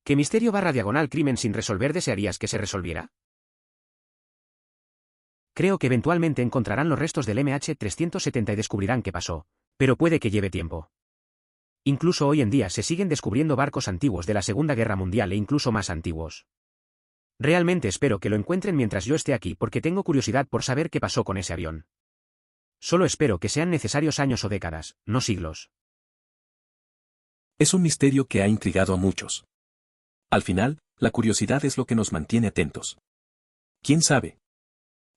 ¿Qué misterio / crimen sin resolver desearías que se resolviera? Creo que eventualmente encontrarán los restos del MH370 y descubrirán qué pasó, pero puede que lleve tiempo. Incluso hoy en día se siguen descubriendo barcos antiguos de la Segunda Guerra Mundial e incluso más antiguos. Realmente espero que lo encuentren mientras yo esté aquí porque tengo curiosidad por saber qué pasó con ese avión. Solo espero que sean necesarios años o décadas, no siglos. Es un misterio que ha intrigado a muchos. Al final, la curiosidad es lo que nos mantiene atentos. ¿Quién sabe?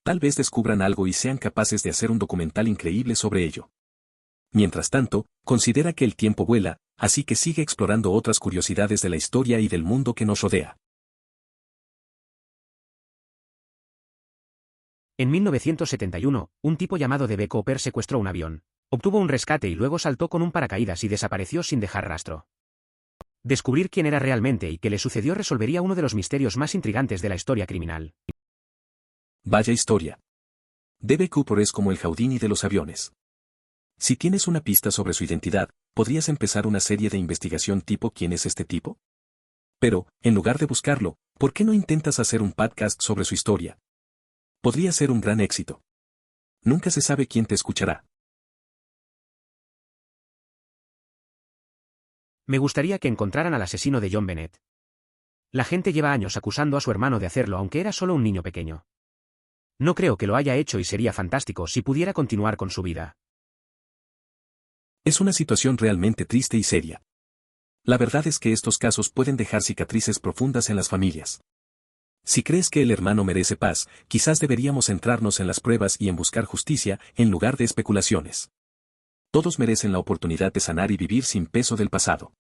Tal vez descubran algo y sean capaces de hacer un documental increíble sobre ello. Mientras tanto, considera que el tiempo vuela, así que sigue explorando otras curiosidades de la historia y del mundo que nos rodea. En 1971, un tipo llamado D.B. Cooper secuestró un avión, obtuvo un rescate y luego saltó con un paracaídas y desapareció sin dejar rastro. Descubrir quién era realmente y qué le sucedió resolvería uno de los misterios más intrigantes de la historia criminal. Vaya historia. D.B. Cooper es como el Houdini de los aviones. Si tienes una pista sobre su identidad, podrías empezar una serie de investigación tipo ¿quién es este tipo? Pero, en lugar de buscarlo, ¿por qué no intentas hacer un podcast sobre su historia? Podría ser un gran éxito. Nunca se sabe quién te escuchará. Me gustaría que encontraran al asesino de John Bennett. La gente lleva años acusando a su hermano de hacerlo aunque era solo un niño pequeño. No creo que lo haya hecho y sería fantástico si pudiera continuar con su vida. Es una situación realmente triste y seria. La verdad es que estos casos pueden dejar cicatrices profundas en las familias. Si crees que el hermano merece paz, quizás deberíamos centrarnos en las pruebas y en buscar justicia, en lugar de especulaciones. Todos merecen la oportunidad de sanar y vivir sin peso del pasado.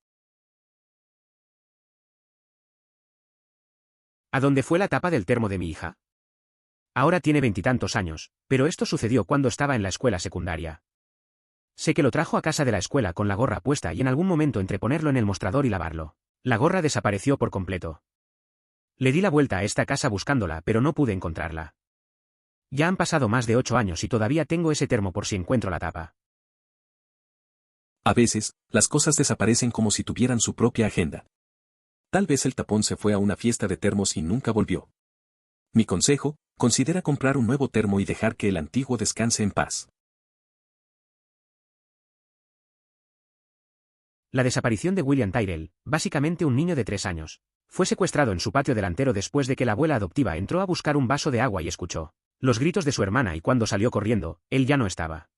¿A dónde fue la tapa del termo de mi hija? Ahora tiene 20 y tantos años, pero esto sucedió cuando estaba en la escuela secundaria. Sé que lo trajo a casa de la escuela con la gorra puesta y en algún momento entre ponerlo en el mostrador y lavarlo. La gorra desapareció por completo. Le di la vuelta a esta casa buscándola, pero no pude encontrarla. Ya han pasado más de 8 años y todavía tengo ese termo por si encuentro la tapa. A veces, las cosas desaparecen como si tuvieran su propia agenda. Tal vez el tapón se fue a una fiesta de termos y nunca volvió. Mi consejo, considera comprar un nuevo termo y dejar que el antiguo descanse en paz. La desaparición de William Tyrrell, básicamente un niño de 3 años, fue secuestrado en su patio delantero después de que la abuela adoptiva entró a buscar un vaso de agua y escuchó los gritos de su hermana y cuando salió corriendo, él ya no estaba.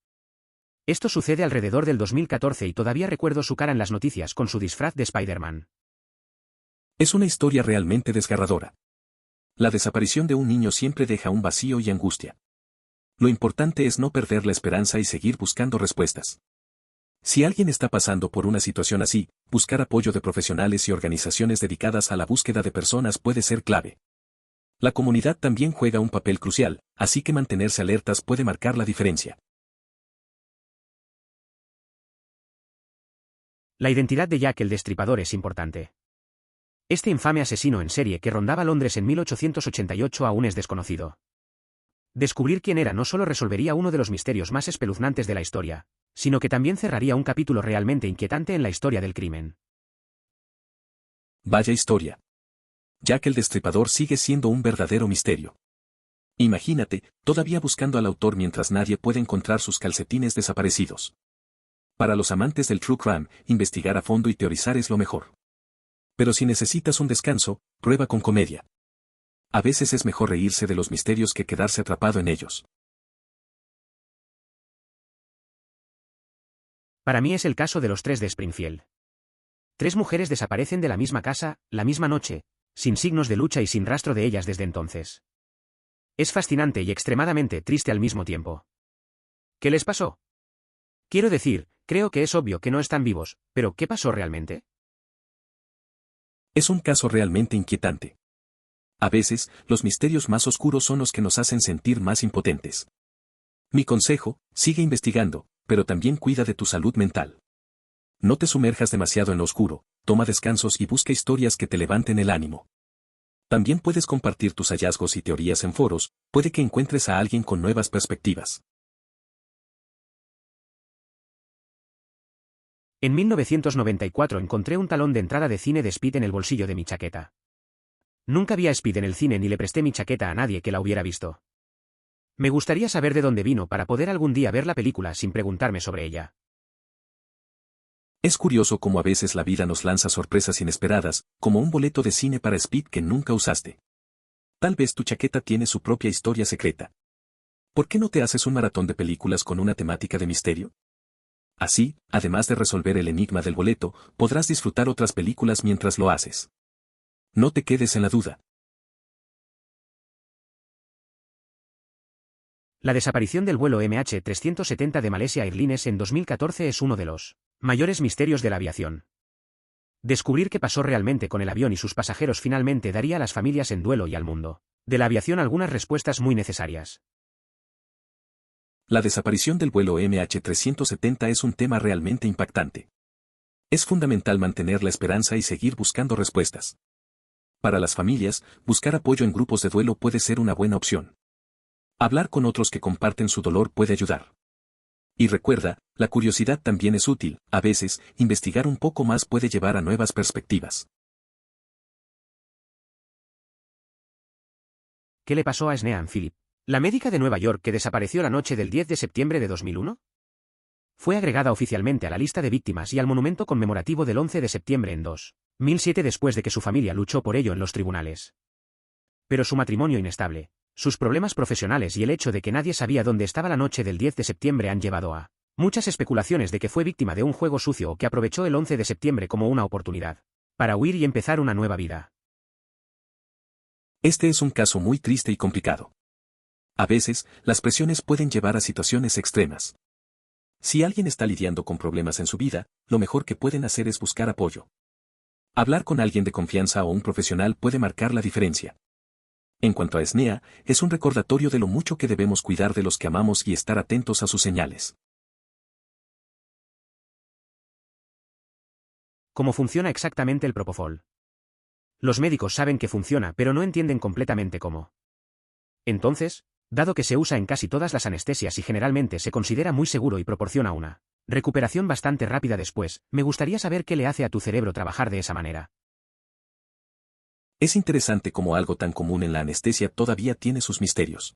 Esto sucede alrededor del 2014 y todavía recuerdo su cara en las noticias con su disfraz de Spider-Man. Es una historia realmente desgarradora. La desaparición de un niño siempre deja un vacío y angustia. Lo importante es no perder la esperanza y seguir buscando respuestas. Si alguien está pasando por una situación así, buscar apoyo de profesionales y organizaciones dedicadas a la búsqueda de personas puede ser clave. La comunidad también juega un papel crucial, así que mantenerse alertas puede marcar la diferencia. La identidad de Jack el Destripador es importante. Este infame asesino en serie que rondaba Londres en 1888 aún es desconocido. Descubrir quién era no solo resolvería uno de los misterios más espeluznantes de la historia, sino que también cerraría un capítulo realmente inquietante en la historia del crimen. Vaya historia. Jack el Destripador sigue siendo un verdadero misterio. Imagínate, todavía buscando al autor mientras nadie puede encontrar sus calcetines desaparecidos. Para los amantes del true crime, investigar a fondo y teorizar es lo mejor. Pero si necesitas un descanso, prueba con comedia. A veces es mejor reírse de los misterios que quedarse atrapado en ellos. Para mí es el caso de los 3 de Springfield. 3 mujeres desaparecen de la misma casa, la misma noche, sin signos de lucha y sin rastro de ellas desde entonces. Es fascinante y extremadamente triste al mismo tiempo. ¿Qué les pasó? Quiero decir, creo que es obvio que no están vivos, pero ¿qué pasó realmente? Es un caso realmente inquietante. A veces, los misterios más oscuros son los que nos hacen sentir más impotentes. Mi consejo, sigue investigando, pero también cuida de tu salud mental. No te sumerjas demasiado en lo oscuro, toma descansos y busca historias que te levanten el ánimo. También puedes compartir tus hallazgos y teorías en foros, puede que encuentres a alguien con nuevas perspectivas. En 1994 encontré un talón de entrada de cine de Speed en el bolsillo de mi chaqueta. Nunca vi a Speed en el cine ni le presté mi chaqueta a nadie que la hubiera visto. Me gustaría saber de dónde vino para poder algún día ver la película sin preguntarme sobre ella. Es curioso cómo a veces la vida nos lanza sorpresas inesperadas, como un boleto de cine para Speed que nunca usaste. Tal vez tu chaqueta tiene su propia historia secreta. ¿Por qué no te haces un maratón de películas con una temática de misterio? Así, además de resolver el enigma del boleto, podrás disfrutar otras películas mientras lo haces. No te quedes en la duda. La desaparición del vuelo MH370 de Malaysia Airlines en 2014 es uno de los mayores misterios de la aviación. Descubrir qué pasó realmente con el avión y sus pasajeros finalmente daría a las familias en duelo y al mundo de la aviación algunas respuestas muy necesarias. La desaparición del vuelo MH370 es un tema realmente impactante. Es fundamental mantener la esperanza y seguir buscando respuestas. Para las familias, buscar apoyo en grupos de duelo puede ser una buena opción. Hablar con otros que comparten su dolor puede ayudar. Y recuerda, la curiosidad también es útil, a veces, investigar un poco más puede llevar a nuevas perspectivas. ¿Qué le pasó a Snean Phillip, la médica de Nueva York que desapareció la noche del 10 de septiembre de 2001? Fue agregada oficialmente a la lista de víctimas y al monumento conmemorativo del 11 de septiembre en 2007 después de que su familia luchó por ello en los tribunales. Pero su matrimonio inestable, sus problemas profesionales y el hecho de que nadie sabía dónde estaba la noche del 10 de septiembre han llevado a muchas especulaciones de que fue víctima de un juego sucio o que aprovechó el 11 de septiembre como una oportunidad para huir y empezar una nueva vida. Este es un caso muy triste y complicado. A veces, las presiones pueden llevar a situaciones extremas. Si alguien está lidiando con problemas en su vida, lo mejor que pueden hacer es buscar apoyo. Hablar con alguien de confianza o un profesional puede marcar la diferencia. En cuanto a Snea, es un recordatorio de lo mucho que debemos cuidar de los que amamos y estar atentos a sus señales. ¿Cómo funciona exactamente el propofol? Los médicos saben que funciona pero no entienden completamente cómo. Entonces, dado que se usa en casi todas las anestesias y generalmente se considera muy seguro y proporciona una recuperación bastante rápida después, me gustaría saber qué le hace a tu cerebro trabajar de esa manera. Es interesante cómo algo tan común en la anestesia todavía tiene sus misterios.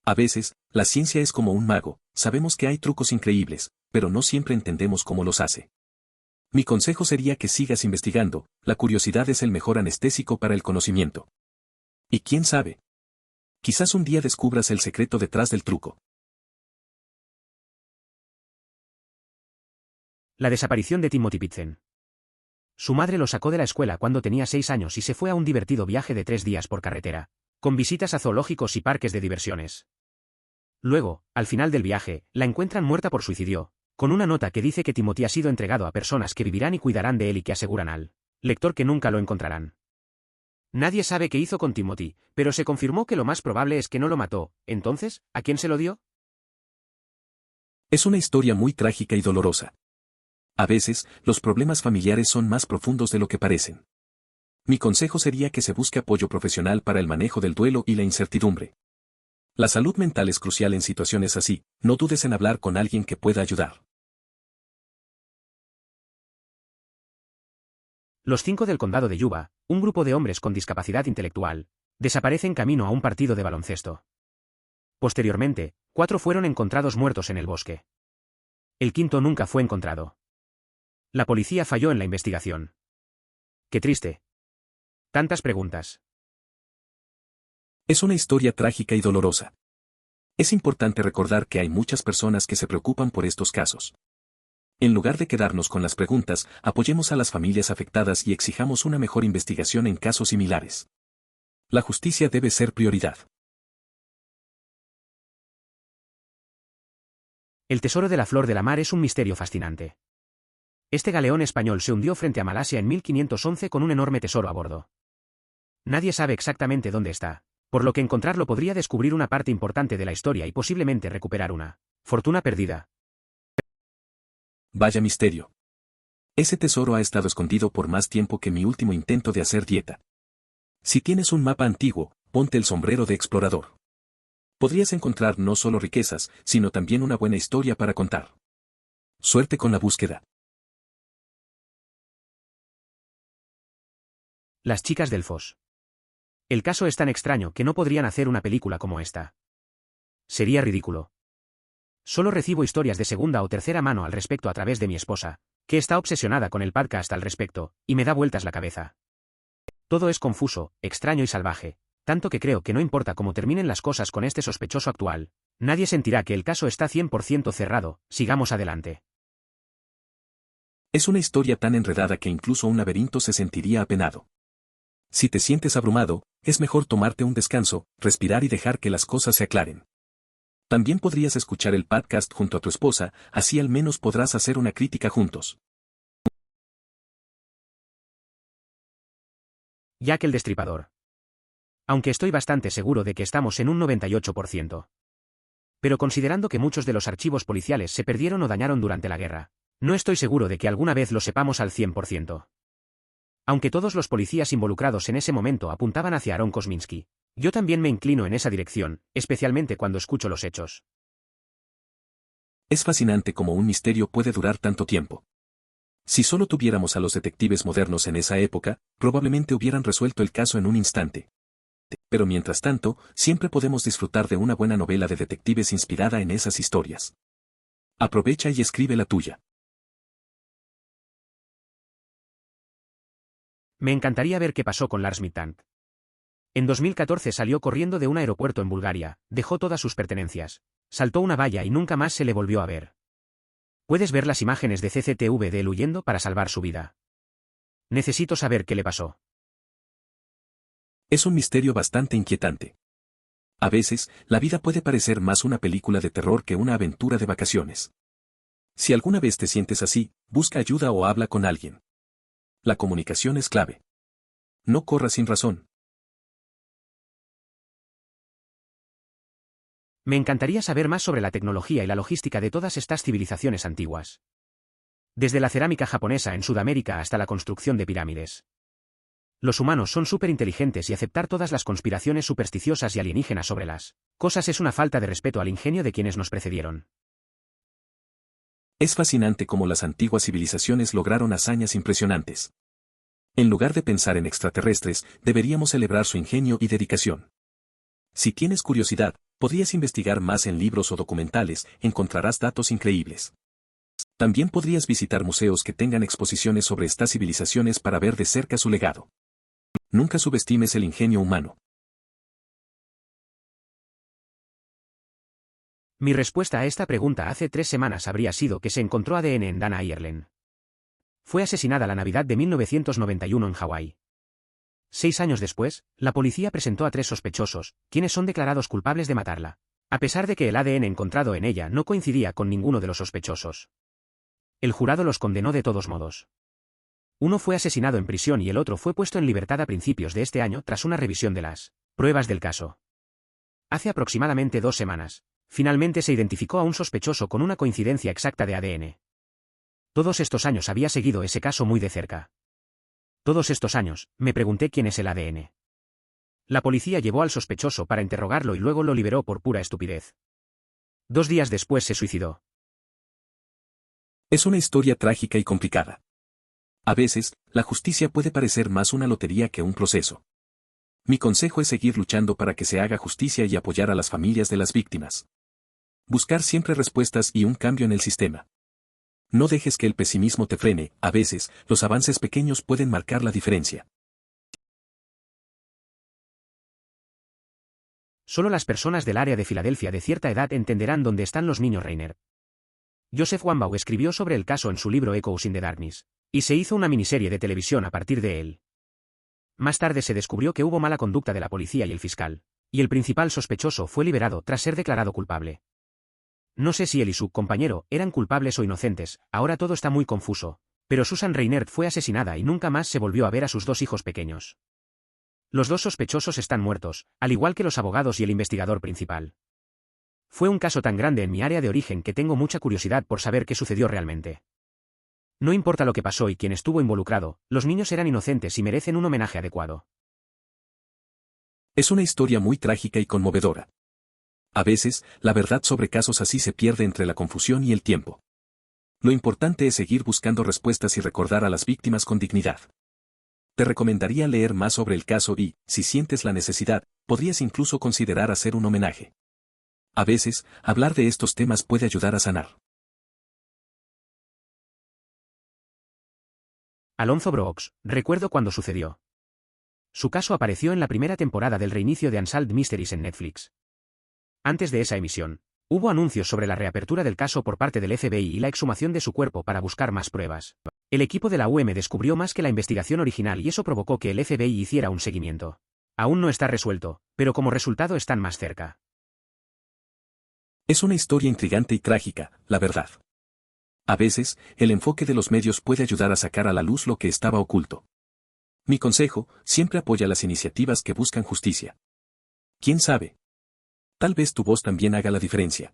A veces, la ciencia es como un mago, sabemos que hay trucos increíbles, pero no siempre entendemos cómo los hace. Mi consejo sería que sigas investigando, la curiosidad es el mejor anestésico para el conocimiento. Y quién sabe, quizás un día descubras el secreto detrás del truco. La desaparición de Timothy Pitzen. Su madre lo sacó de la escuela cuando tenía 6 años y se fue a un divertido viaje de 3 días por carretera, con visitas a zoológicos y parques de diversiones. Luego, al final del viaje, la encuentran muerta por suicidio, con una nota que dice que Timothy ha sido entregado a personas que vivirán y cuidarán de él y que aseguran al lector que nunca lo encontrarán. Nadie sabe qué hizo con Timothy, pero se confirmó que lo más probable es que no lo mató. Entonces, ¿a quién se lo dio? Es una historia muy trágica y dolorosa. A veces, los problemas familiares son más profundos de lo que parecen. Mi consejo sería que se busque apoyo profesional para el manejo del duelo y la incertidumbre. La salud mental es crucial en situaciones así, no dudes en hablar con alguien que pueda ayudar. Los 5 del condado de Yuba, un grupo de hombres con discapacidad intelectual, desaparecen camino a un partido de baloncesto. Posteriormente, 4 fueron encontrados muertos en el bosque. El quinto nunca fue encontrado. La policía falló en la investigación. Qué triste. Tantas preguntas. Es una historia trágica y dolorosa. Es importante recordar que hay muchas personas que se preocupan por estos casos. En lugar de quedarnos con las preguntas, apoyemos a las familias afectadas y exijamos una mejor investigación en casos similares. La justicia debe ser prioridad. El tesoro de la flor de la mar es un misterio fascinante. Este galeón español se hundió frente a Malasia en 1511 con un enorme tesoro a bordo. Nadie sabe exactamente dónde está, por lo que encontrarlo podría descubrir una parte importante de la historia y posiblemente recuperar una fortuna perdida. Vaya misterio. Ese tesoro ha estado escondido por más tiempo que mi último intento de hacer dieta. Si tienes un mapa antiguo, ponte el sombrero de explorador. Podrías encontrar no solo riquezas, sino también una buena historia para contar. Suerte con la búsqueda. Las chicas del Foss. El caso es tan extraño que no podrían hacer una película como esta. Sería ridículo. Solo recibo historias de segunda o tercera mano al respecto a través de mi esposa, que está obsesionada con el podcast al respecto, y me da vueltas la cabeza. Todo es confuso, extraño y salvaje, tanto que creo que no importa cómo terminen las cosas con este sospechoso actual, nadie sentirá que el caso está 100% cerrado. Sigamos adelante. Es una historia tan enredada que incluso un laberinto se sentiría apenado. Si te sientes abrumado, es mejor tomarte un descanso, respirar y dejar que las cosas se aclaren. También podrías escuchar el podcast junto a tu esposa, así al menos podrás hacer una crítica juntos. Jack el Destripador. Aunque estoy bastante seguro de que estamos en un 98%. Pero considerando que muchos de los archivos policiales se perdieron o dañaron durante la guerra, no estoy seguro de que alguna vez lo sepamos al 100%. Aunque todos los policías involucrados en ese momento apuntaban hacia Aaron Kosminski, yo también me inclino en esa dirección, especialmente cuando escucho los hechos. Es fascinante cómo un misterio puede durar tanto tiempo. Si solo tuviéramos a los detectives modernos en esa época, probablemente hubieran resuelto el caso en un instante. Pero mientras tanto, siempre podemos disfrutar de una buena novela de detectives inspirada en esas historias. Aprovecha y escribe la tuya. Me encantaría ver qué pasó con Lars Mittank. En 2014 salió corriendo de un aeropuerto en Bulgaria, dejó todas sus pertenencias, saltó una valla y nunca más se le volvió a ver. Puedes ver las imágenes de CCTV de él huyendo para salvar su vida. Necesito saber qué le pasó. Es un misterio bastante inquietante. A veces, la vida puede parecer más una película de terror que una aventura de vacaciones. Si alguna vez te sientes así, busca ayuda o habla con alguien. La comunicación es clave. No corras sin razón. Me encantaría saber más sobre la tecnología y la logística de todas estas civilizaciones antiguas. Desde la cerámica japonesa en Sudamérica hasta la construcción de pirámides. Los humanos son súper inteligentes y aceptar todas las conspiraciones supersticiosas y alienígenas sobre las cosas es una falta de respeto al ingenio de quienes nos precedieron. Es fascinante cómo las antiguas civilizaciones lograron hazañas impresionantes. En lugar de pensar en extraterrestres, deberíamos celebrar su ingenio y dedicación. Si tienes curiosidad, podrías investigar más en libros o documentales, encontrarás datos increíbles. También podrías visitar museos que tengan exposiciones sobre estas civilizaciones para ver de cerca su legado. Nunca subestimes el ingenio humano. Mi respuesta a esta pregunta hace 3 semanas habría sido que se encontró ADN en Dana Ireland. Fue asesinada la Navidad de 1991 en Hawái. 6 años después, la policía presentó a 3 sospechosos, quienes son declarados culpables de matarla, a pesar de que el ADN encontrado en ella no coincidía con ninguno de los sospechosos. El jurado los condenó de todos modos. Uno fue asesinado en prisión y el otro fue puesto en libertad a principios de este año tras una revisión de las pruebas del caso. Hace aproximadamente 2 semanas, finalmente se identificó a un sospechoso con una coincidencia exacta de ADN. Todos estos años había seguido ese caso muy de cerca. Todos estos años, me pregunté quién es el ADN. La policía llevó al sospechoso para interrogarlo y luego lo liberó por pura estupidez. 2 días después se suicidó. Es una historia trágica y complicada. A veces, la justicia puede parecer más una lotería que un proceso. Mi consejo es seguir luchando para que se haga justicia y apoyar a las familias de las víctimas. Buscar siempre respuestas y un cambio en el sistema. No dejes que el pesimismo te frene, a veces, los avances pequeños pueden marcar la diferencia. Solo las personas del área de Filadelfia de cierta edad entenderán dónde están los niños Rainer. Joseph Wambaugh escribió sobre el caso en su libro Echoes in the Darkness, y se hizo una miniserie de televisión a partir de él. Más tarde se descubrió que hubo mala conducta de la policía y el fiscal, y el principal sospechoso fue liberado tras ser declarado culpable. No sé si él y su compañero eran culpables o inocentes, ahora todo está muy confuso, pero Susan Reinert fue asesinada y nunca más se volvió a ver a sus 2 hijos pequeños. Los 2 sospechosos están muertos, al igual que los abogados y el investigador principal. Fue un caso tan grande en mi área de origen que tengo mucha curiosidad por saber qué sucedió realmente. No importa lo que pasó y quién estuvo involucrado, los niños eran inocentes y merecen un homenaje adecuado. Es una historia muy trágica y conmovedora. A veces, la verdad sobre casos así se pierde entre la confusión y el tiempo. Lo importante es seguir buscando respuestas y recordar a las víctimas con dignidad. Te recomendaría leer más sobre el caso y, si sientes la necesidad, podrías incluso considerar hacer un homenaje. A veces, hablar de estos temas puede ayudar a sanar. Alonzo Brooks, recuerdo cuando sucedió. Su caso apareció en la primera temporada del reinicio de Unsolved Mysteries en Netflix. Antes de esa emisión, hubo anuncios sobre la reapertura del caso por parte del FBI y la exhumación de su cuerpo para buscar más pruebas. El equipo de la UM descubrió más que la investigación original y eso provocó que el FBI hiciera un seguimiento. Aún no está resuelto, pero como resultado están más cerca. Es una historia intrigante y trágica, la verdad. A veces, el enfoque de los medios puede ayudar a sacar a la luz lo que estaba oculto. Mi consejo, siempre apoya las iniciativas que buscan justicia. ¿Quién sabe? Tal vez tu voz también haga la diferencia.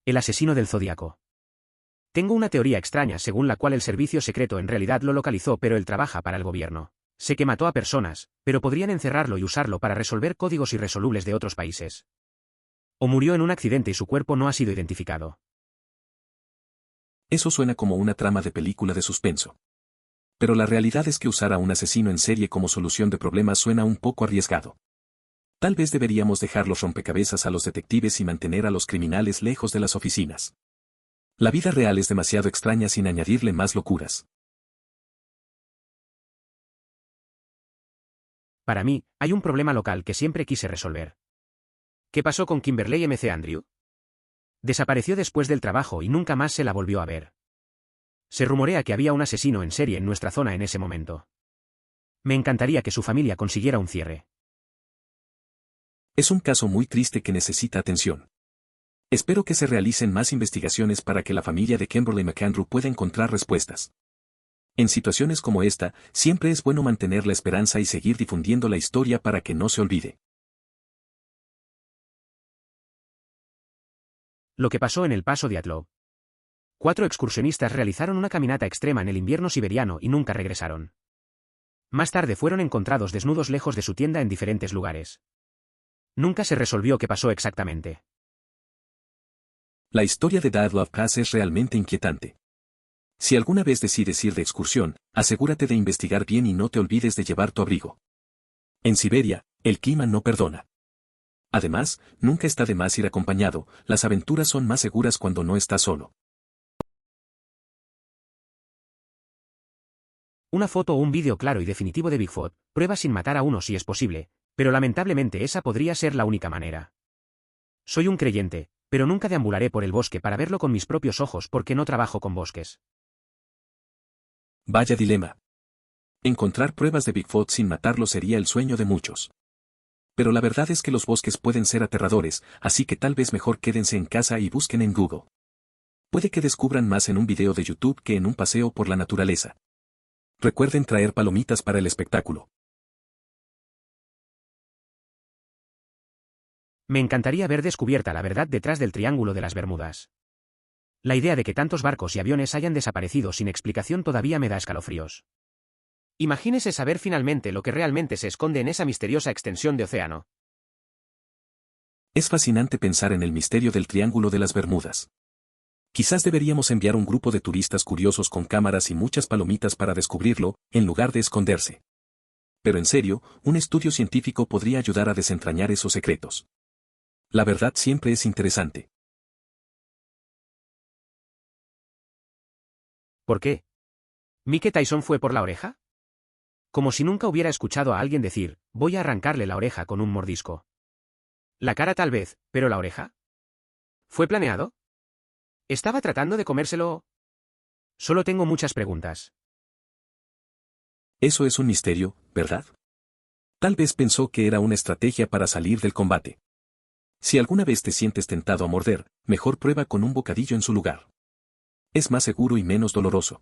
El asesino del Zodíaco. Tengo una teoría extraña según la cual el servicio secreto en realidad lo localizó pero él trabaja para el gobierno. Sé que mató a personas, pero podrían encerrarlo y usarlo para resolver códigos irresolubles de otros países. O murió en un accidente y su cuerpo no ha sido identificado. Eso suena como una trama de película de suspenso. Pero la realidad es que usar a un asesino en serie como solución de problemas suena un poco arriesgado. Tal vez deberíamos dejar los rompecabezas a los detectives y mantener a los criminales lejos de las oficinas. La vida real es demasiado extraña sin añadirle más locuras. Para mí, hay un problema local que siempre quise resolver. ¿Qué pasó con Kimberly M.C. Andrew? Desapareció después del trabajo y nunca más se la volvió a ver. Se rumorea que había un asesino en serie en nuestra zona en ese momento. Me encantaría que su familia consiguiera un cierre. Es un caso muy triste que necesita atención. Espero que se realicen más investigaciones para que la familia de Kimberly McAndrew pueda encontrar respuestas. En situaciones como esta, siempre es bueno mantener la esperanza y seguir difundiendo la historia para que no se olvide. Lo que pasó en el paso de Dyatlov. 4 excursionistas realizaron una caminata extrema en el invierno siberiano y nunca regresaron. Más tarde fueron encontrados desnudos lejos de su tienda en diferentes lugares. Nunca se resolvió qué pasó exactamente. La historia de Dyatlov Pass es realmente inquietante. Si alguna vez decides ir de excursión, asegúrate de investigar bien y no te olvides de llevar tu abrigo. En Siberia, el clima no perdona. Además, nunca está de más ir acompañado, las aventuras son más seguras cuando no estás solo. Una foto o un vídeo claro y definitivo de Bigfoot, prueba sin matar a uno si es posible, pero lamentablemente esa podría ser la única manera. Soy un creyente, pero nunca deambularé por el bosque para verlo con mis propios ojos porque no trabajo con bosques. Vaya dilema. Encontrar pruebas de Bigfoot sin matarlo sería el sueño de muchos. Pero la verdad es que los bosques pueden ser aterradores, así que tal vez mejor quédense en casa y busquen en Google. Puede que descubran más en un video de YouTube que en un paseo por la naturaleza. Recuerden traer palomitas para el espectáculo. Me encantaría ver descubierta la verdad detrás del Triángulo de las Bermudas. La idea de que tantos barcos y aviones hayan desaparecido sin explicación todavía me da escalofríos. Imagínese saber finalmente lo que realmente se esconde en esa misteriosa extensión de océano. Es fascinante pensar en el misterio del Triángulo de las Bermudas. Quizás deberíamos enviar un grupo de turistas curiosos con cámaras y muchas palomitas para descubrirlo, en lugar de esconderse. Pero en serio, un estudio científico podría ayudar a desentrañar esos secretos. La verdad siempre es interesante. ¿Por qué? ¿Mike Tyson fue por la oreja? Como si nunca hubiera escuchado a alguien decir, voy a arrancarle la oreja con un mordisco. La cara tal vez, pero la oreja. ¿Fue planeado? ¿Estaba tratando de comérselo? Solo tengo muchas preguntas. Eso es un misterio, ¿verdad? Tal vez pensó que era una estrategia para salir del combate. Si alguna vez te sientes tentado a morder, mejor prueba con un bocadillo en su lugar. Es más seguro y menos doloroso.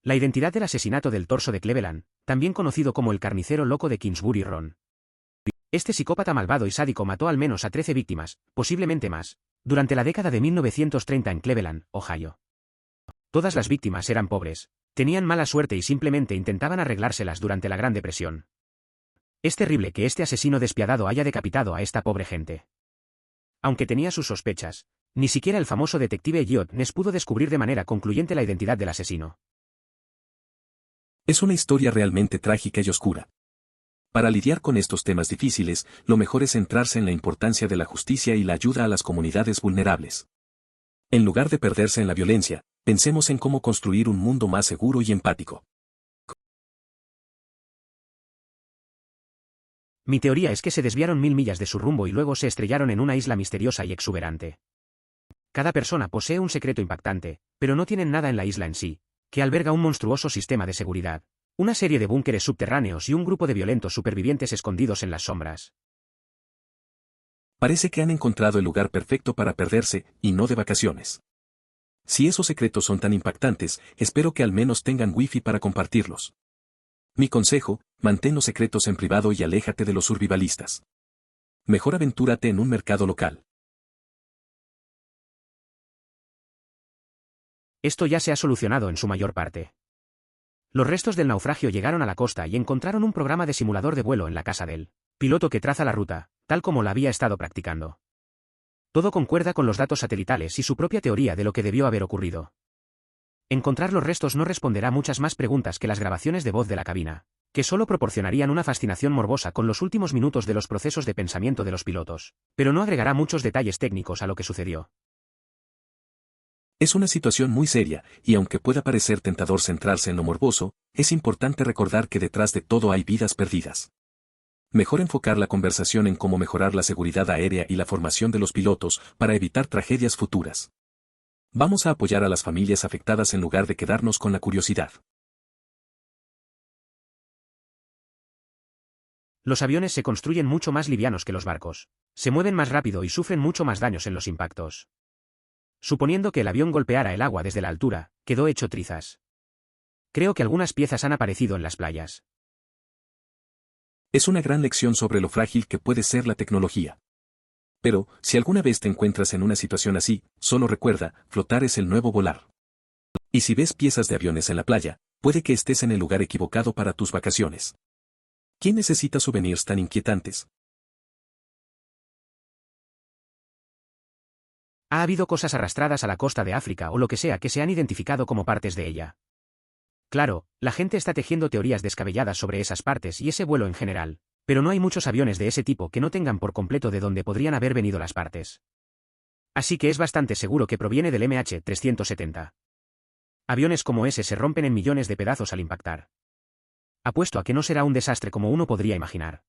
La identidad del asesinato del torso de Cleveland, también conocido como el carnicero loco de Kingsbury Run. Este psicópata malvado y sádico mató al menos a 13 víctimas, posiblemente más, durante la década de 1930 en Cleveland, Ohio. Todas las víctimas eran pobres, tenían mala suerte y simplemente intentaban arreglárselas durante la Gran Depresión. Es terrible que este asesino despiadado haya decapitado a esta pobre gente. Aunque tenía sus sospechas, Ni siquiera el famoso detective Elliot Ness pudo descubrir de manera concluyente la identidad del asesino. Es una historia realmente trágica y oscura. Para lidiar con estos temas difíciles, lo mejor es centrarse en la importancia de la justicia y la ayuda a las comunidades vulnerables. En lugar de perderse en la violencia, pensemos en cómo construir un mundo más seguro y empático. Mi teoría es que se desviaron 1000 millas de su rumbo y luego se estrellaron en una isla misteriosa y exuberante. Cada persona posee un secreto impactante, pero no tienen nada en la isla en sí, que alberga un monstruoso sistema de seguridad, una serie de búnkeres subterráneos y un grupo de violentos supervivientes escondidos en las sombras. Parece que han encontrado el lugar perfecto para perderse, y no de vacaciones. Si esos secretos son tan impactantes, espero que al menos tengan wifi para compartirlos. Mi consejo, mantén los secretos en privado y aléjate de los survivalistas. Mejor aventúrate en un mercado local. Esto ya se ha solucionado en su mayor parte. Los restos del naufragio llegaron a la costa y encontraron un programa de simulador de vuelo en la casa del piloto que traza la ruta, tal como la había estado practicando. Todo concuerda con los datos satelitales y su propia teoría de lo que debió haber ocurrido. Encontrar los restos no responderá muchas más preguntas que las grabaciones de voz de la cabina, que solo proporcionarían una fascinación morbosa con los últimos minutos de los procesos de pensamiento de los pilotos, pero no agregará muchos detalles técnicos a lo que sucedió. Es una situación muy seria, y aunque pueda parecer tentador centrarse en lo morboso, es importante recordar que detrás de todo hay vidas perdidas. Mejor enfocar la conversación en cómo mejorar la seguridad aérea y la formación de los pilotos para evitar tragedias futuras. Vamos a apoyar a las familias afectadas en lugar de quedarnos con la curiosidad. Los aviones se construyen mucho más livianos que los barcos, se mueven más rápido y sufren mucho más daños en los impactos. Suponiendo que el avión golpeara el agua desde la altura, quedó hecho trizas. Creo que algunas piezas han aparecido en las playas. Es una gran lección sobre lo frágil que puede ser la tecnología. Pero, si alguna vez te encuentras en una situación así, solo recuerda, flotar es el nuevo volar. Y si ves piezas de aviones en la playa, puede que estés en el lugar equivocado para tus vacaciones. ¿Quién necesita souvenirs tan inquietantes? Ha habido cosas arrastradas a la costa de África o lo que sea que se han identificado como partes de ella. Claro, la gente está tejiendo teorías descabelladas sobre esas partes y ese vuelo en general, pero no hay muchos aviones de ese tipo que no tengan por completo de dónde podrían haber venido las partes. Así que es bastante seguro que proviene del MH370. Aviones como ese se rompen en millones de pedazos al impactar. Apuesto a que no será un desastre como uno podría imaginar.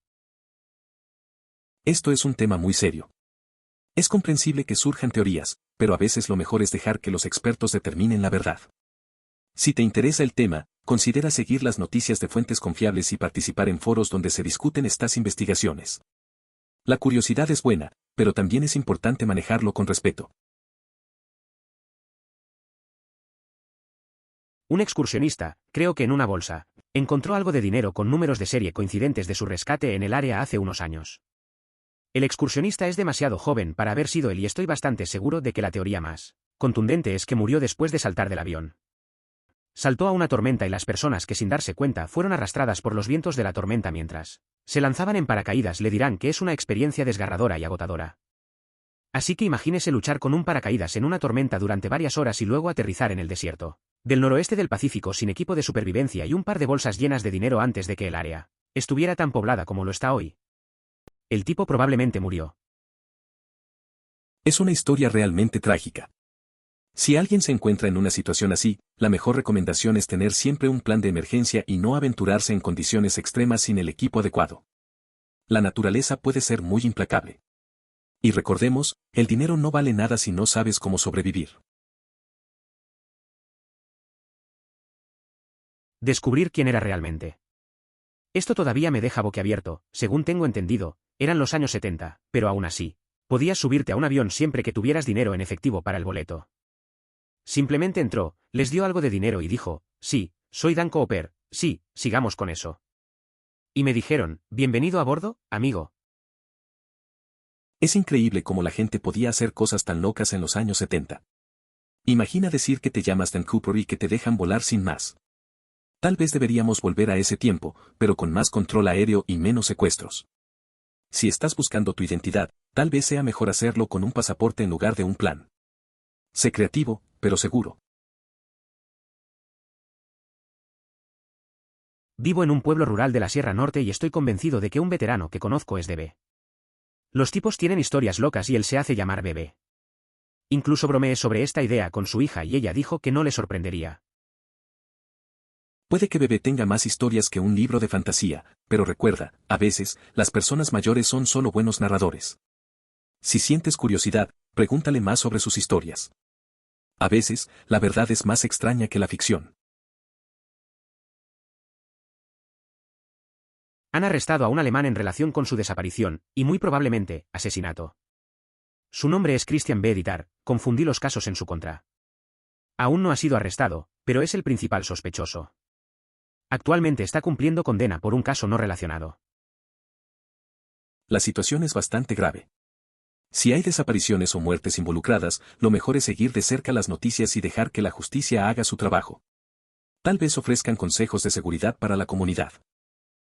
Esto es un tema muy serio. Es comprensible que surjan teorías, pero a veces lo mejor es dejar que los expertos determinen la verdad. Si te interesa el tema, considera seguir las noticias de fuentes confiables y participar en foros donde se discuten estas investigaciones. La curiosidad es buena, pero también es importante manejarlo con respeto. Un excursionista, creo que en una bolsa, encontró algo de dinero con números de serie coincidentes de su rescate en el área hace unos años. El excursionista es demasiado joven para haber sido él y estoy bastante seguro de que la teoría más contundente es que murió después de saltar del avión. Saltó a una tormenta y las personas que sin darse cuenta fueron arrastradas por los vientos de la tormenta mientras se lanzaban en paracaídas le dirán que es una experiencia desgarradora y agotadora. Así que imagínese luchar con un paracaídas en una tormenta durante varias horas y luego aterrizar en el desierto del noroeste del Pacífico sin equipo de supervivencia y un par de bolsas llenas de dinero antes de que el área estuviera tan poblada como lo está hoy. El tipo probablemente murió. Es una historia realmente trágica. Si alguien se encuentra en una situación así, la mejor recomendación es tener siempre un plan de emergencia y no aventurarse en condiciones extremas sin el equipo adecuado. La naturaleza puede ser muy implacable. Y recordemos, el dinero no vale nada si no sabes cómo sobrevivir. Descubrir quién era realmente. Esto todavía me deja boquiabierto, según tengo entendido, eran los años 70, pero aún así, podías subirte a un avión siempre que tuvieras dinero en efectivo para el boleto. Simplemente entró, les dio algo de dinero y dijo, sí, soy Dan Cooper, sí, sigamos con eso. Y me dijeron, bienvenido a bordo, amigo. Es increíble cómo la gente podía hacer cosas tan locas en los años 70. Imagina decir que te llamas Dan Cooper y que te dejan volar sin más. Tal vez deberíamos volver a ese tiempo, pero con más control aéreo y menos secuestros. Si estás buscando tu identidad, tal vez sea mejor hacerlo con un pasaporte en lugar de un plan. Sé creativo, pero seguro. Vivo en un pueblo rural de la Sierra Norte y estoy convencido de que un veterano que conozco es Bebé. Los tipos tienen historias locas y él se hace llamar Bebé. Incluso bromeé sobre esta idea con su hija y ella dijo que no le sorprendería. Puede que Bebé tenga más historias que un libro de fantasía, pero recuerda, a veces, las personas mayores son solo buenos narradores. Si sientes curiosidad, pregúntale más sobre sus historias. A veces, la verdad es más extraña que la ficción. Han arrestado a un alemán en relación con su desaparición, y muy probablemente, asesinato. Su nombre es Christian B. Editar, confundí los casos en su contra. Aún no ha sido arrestado, pero es el principal sospechoso. Actualmente está cumpliendo condena por un caso no relacionado. La situación es bastante grave. Si hay desapariciones o muertes involucradas, lo mejor es seguir de cerca las noticias y dejar que la justicia haga su trabajo. Tal vez ofrezcan consejos de seguridad para la comunidad.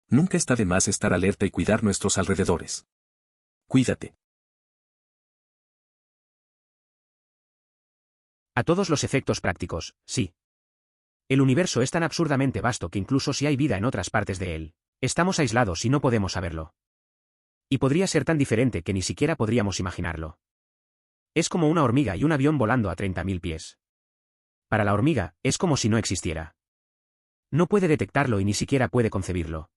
Nunca está de más estar alerta y cuidar nuestros alrededores. Cuídate. A todos los efectos prácticos, sí. El universo es tan absurdamente vasto que incluso si hay vida en otras partes de él, estamos aislados y no podemos saberlo. Y podría ser tan diferente que ni siquiera podríamos imaginarlo. Es como una hormiga y un avión volando a 30.000 pies. Para la hormiga, es como si no existiera. No puede detectarlo y ni siquiera puede concebirlo.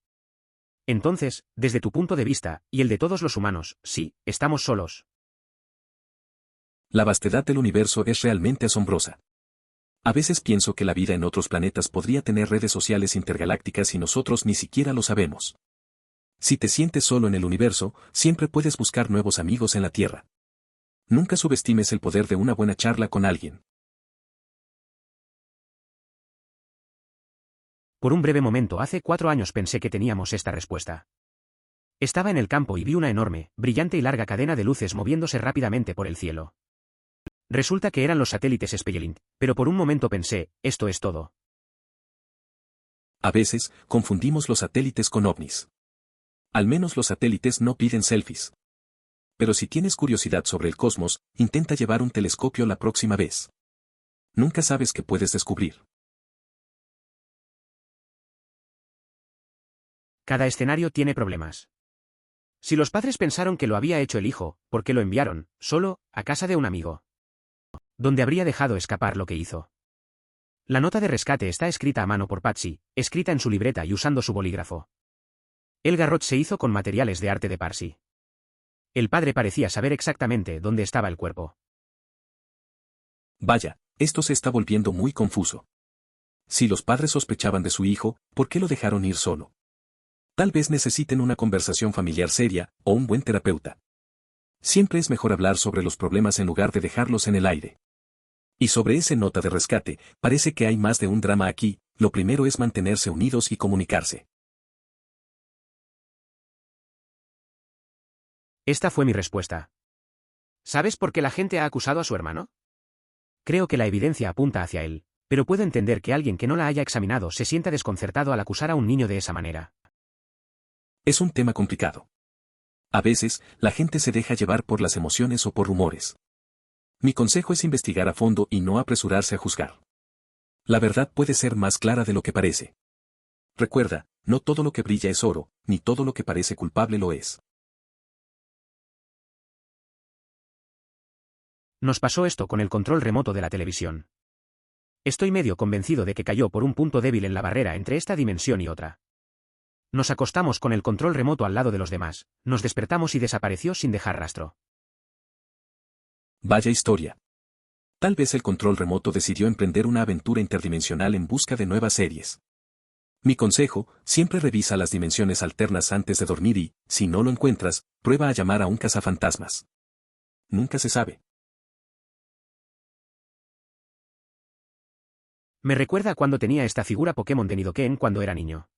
Entonces, desde tu punto de vista, y el de todos los humanos, sí, estamos solos. La vastedad del universo es realmente asombrosa. A veces pienso que la vida en otros planetas podría tener redes sociales intergalácticas y nosotros ni siquiera lo sabemos. Si te sientes solo en el universo, siempre puedes buscar nuevos amigos en la Tierra. Nunca subestimes el poder de una buena charla con alguien. Por un breve momento hace 4 años pensé que teníamos esta respuesta. Estaba en el campo y vi una enorme, brillante y larga cadena de luces moviéndose rápidamente por el cielo. Resulta que eran los satélites Spelling, pero por un momento pensé, esto es todo. A veces, confundimos los satélites con ovnis. Al menos los satélites no piden selfies. Pero si tienes curiosidad sobre el cosmos, intenta llevar un telescopio la próxima vez. Nunca sabes qué puedes descubrir. Cada escenario tiene problemas. Si los padres pensaron que lo había hecho el hijo, ¿por qué lo enviaron, solo, a casa de un amigo? ¿Dónde habría dejado escapar lo que hizo? La nota de rescate está escrita a mano por Patsy, escrita en su libreta y usando su bolígrafo. El garrote se hizo con materiales de arte de Parsi. El padre parecía saber exactamente dónde estaba el cuerpo. Vaya, esto se está volviendo muy confuso. Si los padres sospechaban de su hijo, ¿por qué lo dejaron ir solo? Tal vez necesiten una conversación familiar seria, o un buen terapeuta. Siempre es mejor hablar sobre los problemas en lugar de dejarlos en el aire. Y sobre esa nota de rescate, parece que hay más de un drama aquí. Lo primero es mantenerse unidos y comunicarse. Esta fue mi respuesta. ¿Sabes por qué la gente ha acusado a su hermano? Creo que la evidencia apunta hacia él, pero puedo entender que alguien que no la haya examinado se sienta desconcertado al acusar a un niño de esa manera. Es un tema complicado. A veces, la gente se deja llevar por las emociones o por rumores. Mi consejo es investigar a fondo y no apresurarse a juzgar. La verdad puede ser más clara de lo que parece. Recuerda, no todo lo que brilla es oro, ni todo lo que parece culpable lo es. Nos pasó esto con el control remoto de la televisión. Estoy medio convencido de que cayó por un punto débil en la barrera entre esta dimensión y otra. Nos acostamos con el control remoto al lado de los demás, nos despertamos y desapareció sin dejar rastro. Vaya historia. Tal vez el control remoto decidió emprender una aventura interdimensional en busca de nuevas series. Mi consejo, siempre revisa las dimensiones alternas antes de dormir y, si no lo encuentras, prueba a llamar a un cazafantasmas. Nunca se sabe. Me recuerda a cuando tenía esta figura Pokémon de Nidoqueen cuando era niño.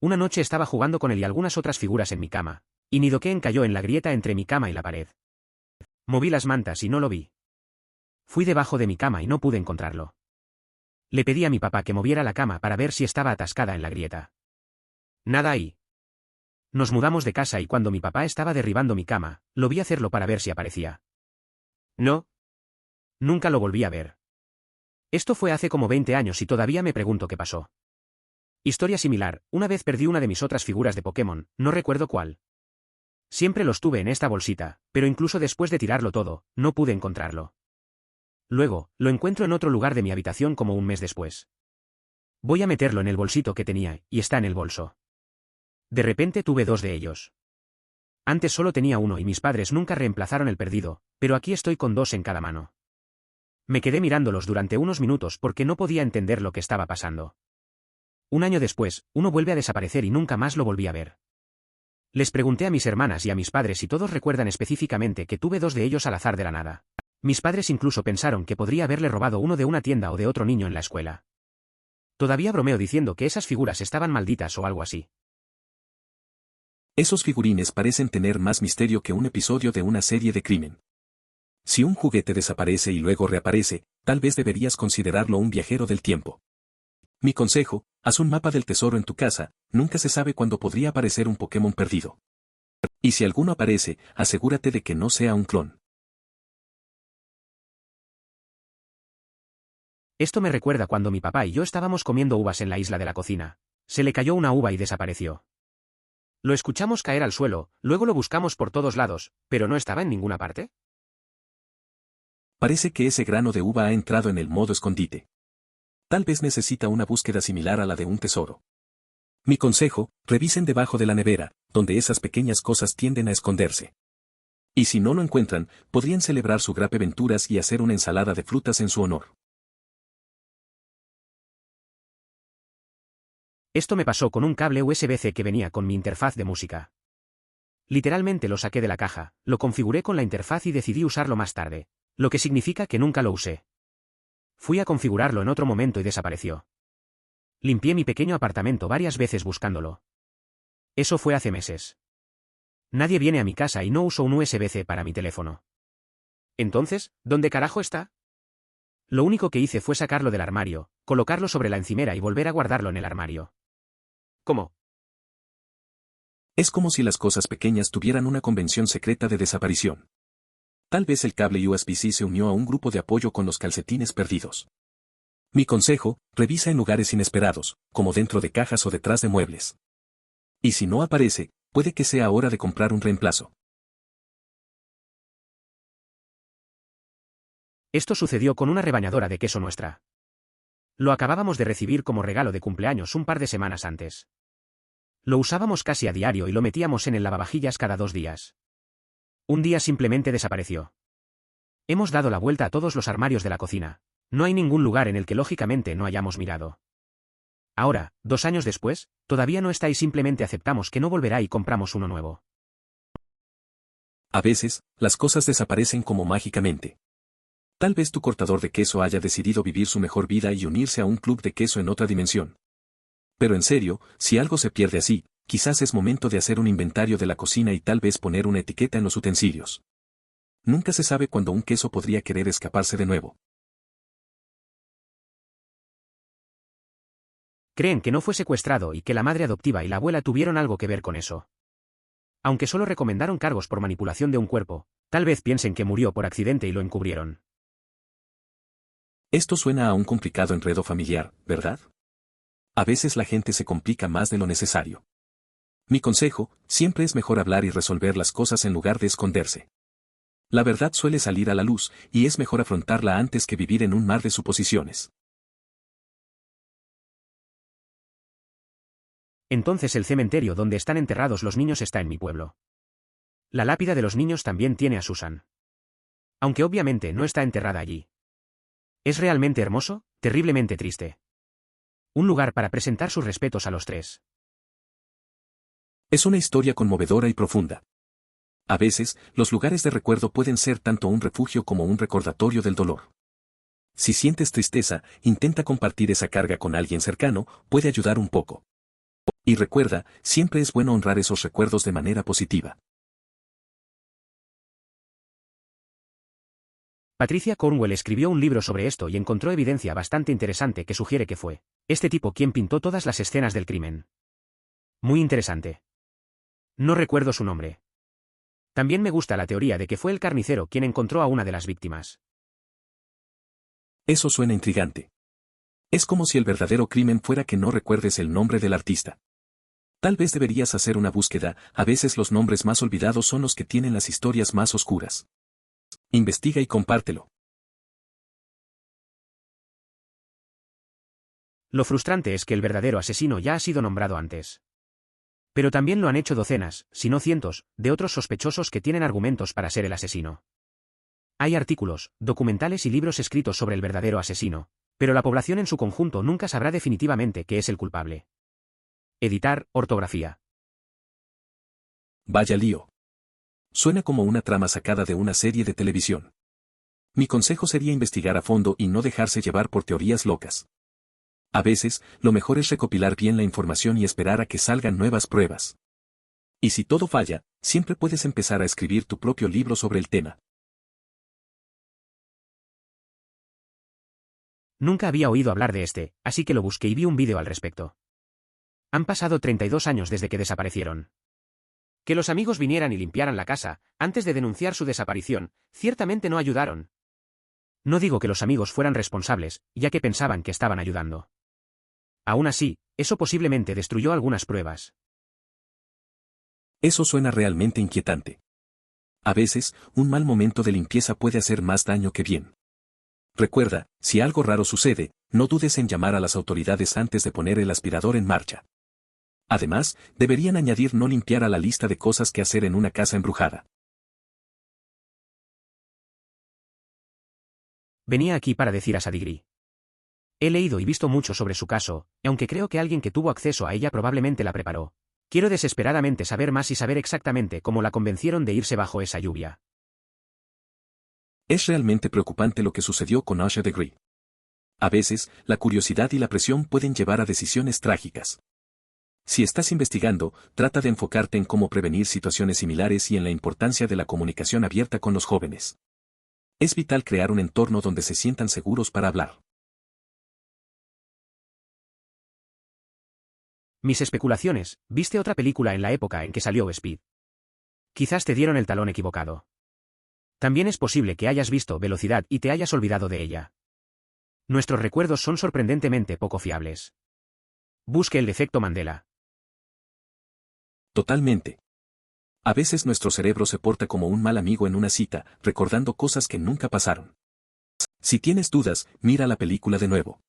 Una noche estaba jugando con él y algunas otras figuras en mi cama, y Nidoqueen cayó en la grieta entre mi cama y la pared. Moví las mantas y no lo vi. Fui debajo de mi cama y no pude encontrarlo. Le pedí a mi papá que moviera la cama para ver si estaba atascada en la grieta. Nada ahí. Nos mudamos de casa y cuando mi papá estaba derribando mi cama, lo vi hacerlo para ver si aparecía. No. Nunca lo volví a ver. Esto fue hace como 20 años y todavía me pregunto qué pasó. Historia similar, una vez perdí una de mis otras figuras de Pokémon, no recuerdo cuál. Siempre los tuve en esta bolsita, pero incluso después de tirarlo todo, no pude encontrarlo. Luego, lo encuentro en otro lugar de mi habitación como un mes después. Voy a meterlo en el bolsito que tenía, y está en el bolso. De repente tuve dos de ellos. Antes solo tenía uno y mis padres nunca reemplazaron el perdido, pero aquí estoy con dos en cada mano. Me quedé mirándolos durante unos minutos porque no podía entender lo que estaba pasando. Un año después, uno vuelve a desaparecer y nunca más lo volví a ver. Les pregunté a mis hermanas y a mis padres y todos recuerdan específicamente que tuve dos de ellos al azar de la nada. Mis padres incluso pensaron que podría haberle robado uno de una tienda o de otro niño en la escuela. Todavía bromeo diciendo que esas figuras estaban malditas o algo así. Esos figurines parecen tener más misterio que un episodio de una serie de crimen. Si un juguete desaparece y luego reaparece, tal vez deberías considerarlo un viajero del tiempo. Mi consejo, haz un mapa del tesoro en tu casa, nunca se sabe cuándo podría aparecer un Pokémon perdido. Y si alguno aparece, asegúrate de que no sea un clon. Esto me recuerda cuando mi papá y yo estábamos comiendo uvas en la isla de la cocina. Se le cayó una uva y desapareció. Lo escuchamos caer al suelo, luego lo buscamos por todos lados, pero no estaba en ninguna parte. Parece que ese grano de uva ha entrado en el modo escondite. Tal vez necesita una búsqueda similar a la de un tesoro. Mi consejo, revisen debajo de la nevera, donde esas pequeñas cosas tienden a esconderse. Y si no lo encuentran, podrían celebrar su Grape Venturas y hacer una ensalada de frutas en su honor. Esto me pasó con un cable USB-C que venía con mi interfaz de música. Literalmente lo saqué de la caja, lo configuré con la interfaz y decidí usarlo más tarde, lo que significa que nunca lo usé. Fui a configurarlo en otro momento y desapareció. Limpié mi pequeño apartamento varias veces buscándolo. Eso fue hace meses. Nadie viene a mi casa y no uso un USB-C para mi teléfono. Entonces, ¿dónde carajo está? Lo único que hice fue sacarlo del armario, colocarlo sobre la encimera y volver a guardarlo en el armario. ¿Cómo? Es como si las cosas pequeñas tuvieran una convención secreta de desaparición. Tal vez el cable USB-C se unió a un grupo de apoyo con los calcetines perdidos. Mi consejo, revisa en lugares inesperados, como dentro de cajas o detrás de muebles. Y si no aparece, puede que sea hora de comprar un reemplazo. Esto sucedió con una rebañadora de queso nuestra. Lo acabábamos de recibir como regalo de cumpleaños un par de semanas antes. Lo usábamos casi a diario y lo metíamos en el lavavajillas cada 2 días. Un día simplemente desapareció. Hemos dado la vuelta a todos los armarios de la cocina. No hay ningún lugar en el que lógicamente no hayamos mirado. Ahora, 2 años después, todavía no está y simplemente aceptamos que no volverá y compramos uno nuevo. A veces, las cosas desaparecen como mágicamente. Tal vez tu cortador de queso haya decidido vivir su mejor vida y unirse a un club de queso en otra dimensión. Pero en serio, si algo se pierde así, quizás es momento de hacer un inventario de la cocina y tal vez poner una etiqueta en los utensilios. Nunca se sabe cuándo un queso podría querer escaparse de nuevo. Creen que no fue secuestrado y que la madre adoptiva y la abuela tuvieron algo que ver con eso. Aunque solo recomendaron cargos por manipulación de un cuerpo, tal vez piensen que murió por accidente y lo encubrieron. Esto suena a un complicado enredo familiar, ¿verdad? A veces la gente se complica más de lo necesario. Mi consejo, siempre es mejor hablar y resolver las cosas en lugar de esconderse. La verdad suele salir a la luz, y es mejor afrontarla antes que vivir en un mar de suposiciones. Entonces el cementerio donde están enterrados los niños está en mi pueblo. La lápida de los niños también tiene a Susan. Aunque obviamente no está enterrada allí. Es realmente hermoso, terriblemente triste. Un lugar para presentar sus respetos a los 3. Es una historia conmovedora y profunda. A veces, los lugares de recuerdo pueden ser tanto un refugio como un recordatorio del dolor. Si sientes tristeza, intenta compartir esa carga con alguien cercano, puede ayudar un poco. Y recuerda, siempre es bueno honrar esos recuerdos de manera positiva. Patricia Cornwell escribió un libro sobre esto y encontró evidencia bastante interesante que sugiere que fue este tipo quien pintó todas las escenas del crimen. Muy interesante. No recuerdo su nombre. También me gusta la teoría de que fue el carnicero quien encontró a una de las víctimas. Eso suena intrigante. Es como si el verdadero crimen fuera que no recuerdes el nombre del artista. Tal vez deberías hacer una búsqueda, a veces los nombres más olvidados son los que tienen las historias más oscuras. Investiga y compártelo. Lo frustrante es que el verdadero asesino ya ha sido nombrado antes. Pero también lo han hecho docenas, si no cientos, de otros sospechosos que tienen argumentos para ser el asesino. Hay artículos, documentales y libros escritos sobre el verdadero asesino, pero la población en su conjunto nunca sabrá definitivamente qué es el culpable. Editar, ortografía. Vaya lío. Suena como una trama sacada de una serie de televisión. Mi consejo sería investigar a fondo y no dejarse llevar por teorías locas. A veces, lo mejor es recopilar bien la información y esperar a que salgan nuevas pruebas. Y si todo falla, siempre puedes empezar a escribir tu propio libro sobre el tema. Nunca había oído hablar de este, así que lo busqué y vi un vídeo al respecto. Han pasado 32 años desde que desaparecieron. Que los amigos vinieran y limpiaran la casa, antes de denunciar su desaparición, ciertamente no ayudaron. No digo que los amigos fueran responsables, ya que pensaban que estaban ayudando. Aún así, eso posiblemente destruyó algunas pruebas. Eso suena realmente inquietante. A veces, un mal momento de limpieza puede hacer más daño que bien. Recuerda, si algo raro sucede, no dudes en llamar a las autoridades antes de poner el aspirador en marcha. Además, deberían añadir no limpiar a la lista de cosas que hacer en una casa embrujada. Venía aquí para decir a Sadigri. He leído y visto mucho sobre su caso, y aunque creo que alguien que tuvo acceso a ella probablemente la preparó. Quiero desesperadamente saber más y saber exactamente cómo la convencieron de irse bajo esa lluvia. Es realmente preocupante lo que sucedió con Asha Degree. A veces, la curiosidad y la presión pueden llevar a decisiones trágicas. Si estás investigando, trata de enfocarte en cómo prevenir situaciones similares y en la importancia de la comunicación abierta con los jóvenes. Es vital crear un entorno donde se sientan seguros para hablar. Mis especulaciones, ¿viste otra película en la época en que salió Speed? Quizás te dieron el talón equivocado. También es posible que hayas visto Velocidad y te hayas olvidado de ella. Nuestros recuerdos son sorprendentemente poco fiables. Busque el efecto Mandela. Totalmente. A veces nuestro cerebro se porta como un mal amigo en una cita, recordando cosas que nunca pasaron. Si tienes dudas, mira la película de nuevo.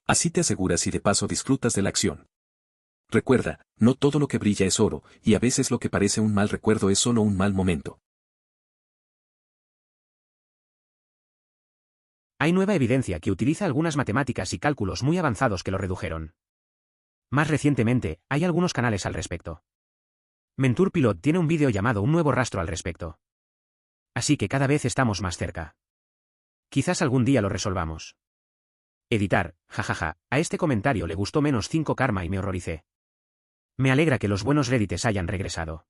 Así te aseguras y de paso disfrutas de la acción. Recuerda, no todo lo que brilla es oro, y a veces lo que parece un mal recuerdo es solo un mal momento. Hay nueva evidencia que utiliza algunas matemáticas y cálculos muy avanzados que lo redujeron. Más recientemente, hay algunos canales al respecto. Mentur Pilot tiene un vídeo llamado Un nuevo rastro al respecto. Así que cada vez estamos más cerca. Quizás algún día lo resolvamos. Editar, jajaja, a este comentario le gustó menos 5 karma y me horroricé. Me alegra que los buenos reddites hayan regresado.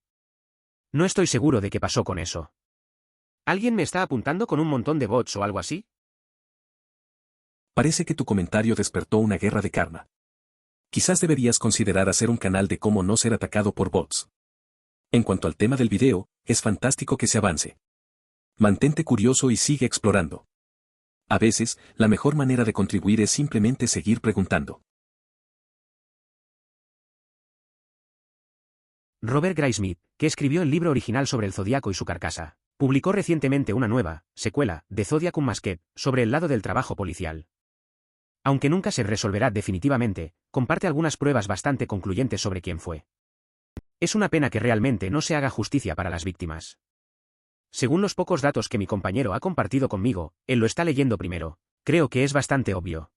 No estoy seguro de qué pasó con eso. ¿Alguien me está apuntando con un montón de bots o algo así? Parece que tu comentario despertó una guerra de karma. Quizás deberías considerar hacer un canal de cómo no ser atacado por bots. En cuanto al tema del video, es fantástico que se avance. Mantente curioso y sigue explorando. A veces, la mejor manera de contribuir es simplemente seguir preguntando. Robert Graysmith, que escribió el libro original sobre el Zodíaco y su carcasa, publicó recientemente una nueva, secuela, de Zodiac Unmasked, sobre el lado del trabajo policial. Aunque nunca se resolverá definitivamente, comparte algunas pruebas bastante concluyentes sobre quién fue. Es una pena que realmente no se haga justicia para las víctimas. Según los pocos datos que mi compañero ha compartido conmigo, él lo está leyendo primero. Creo que es bastante obvio.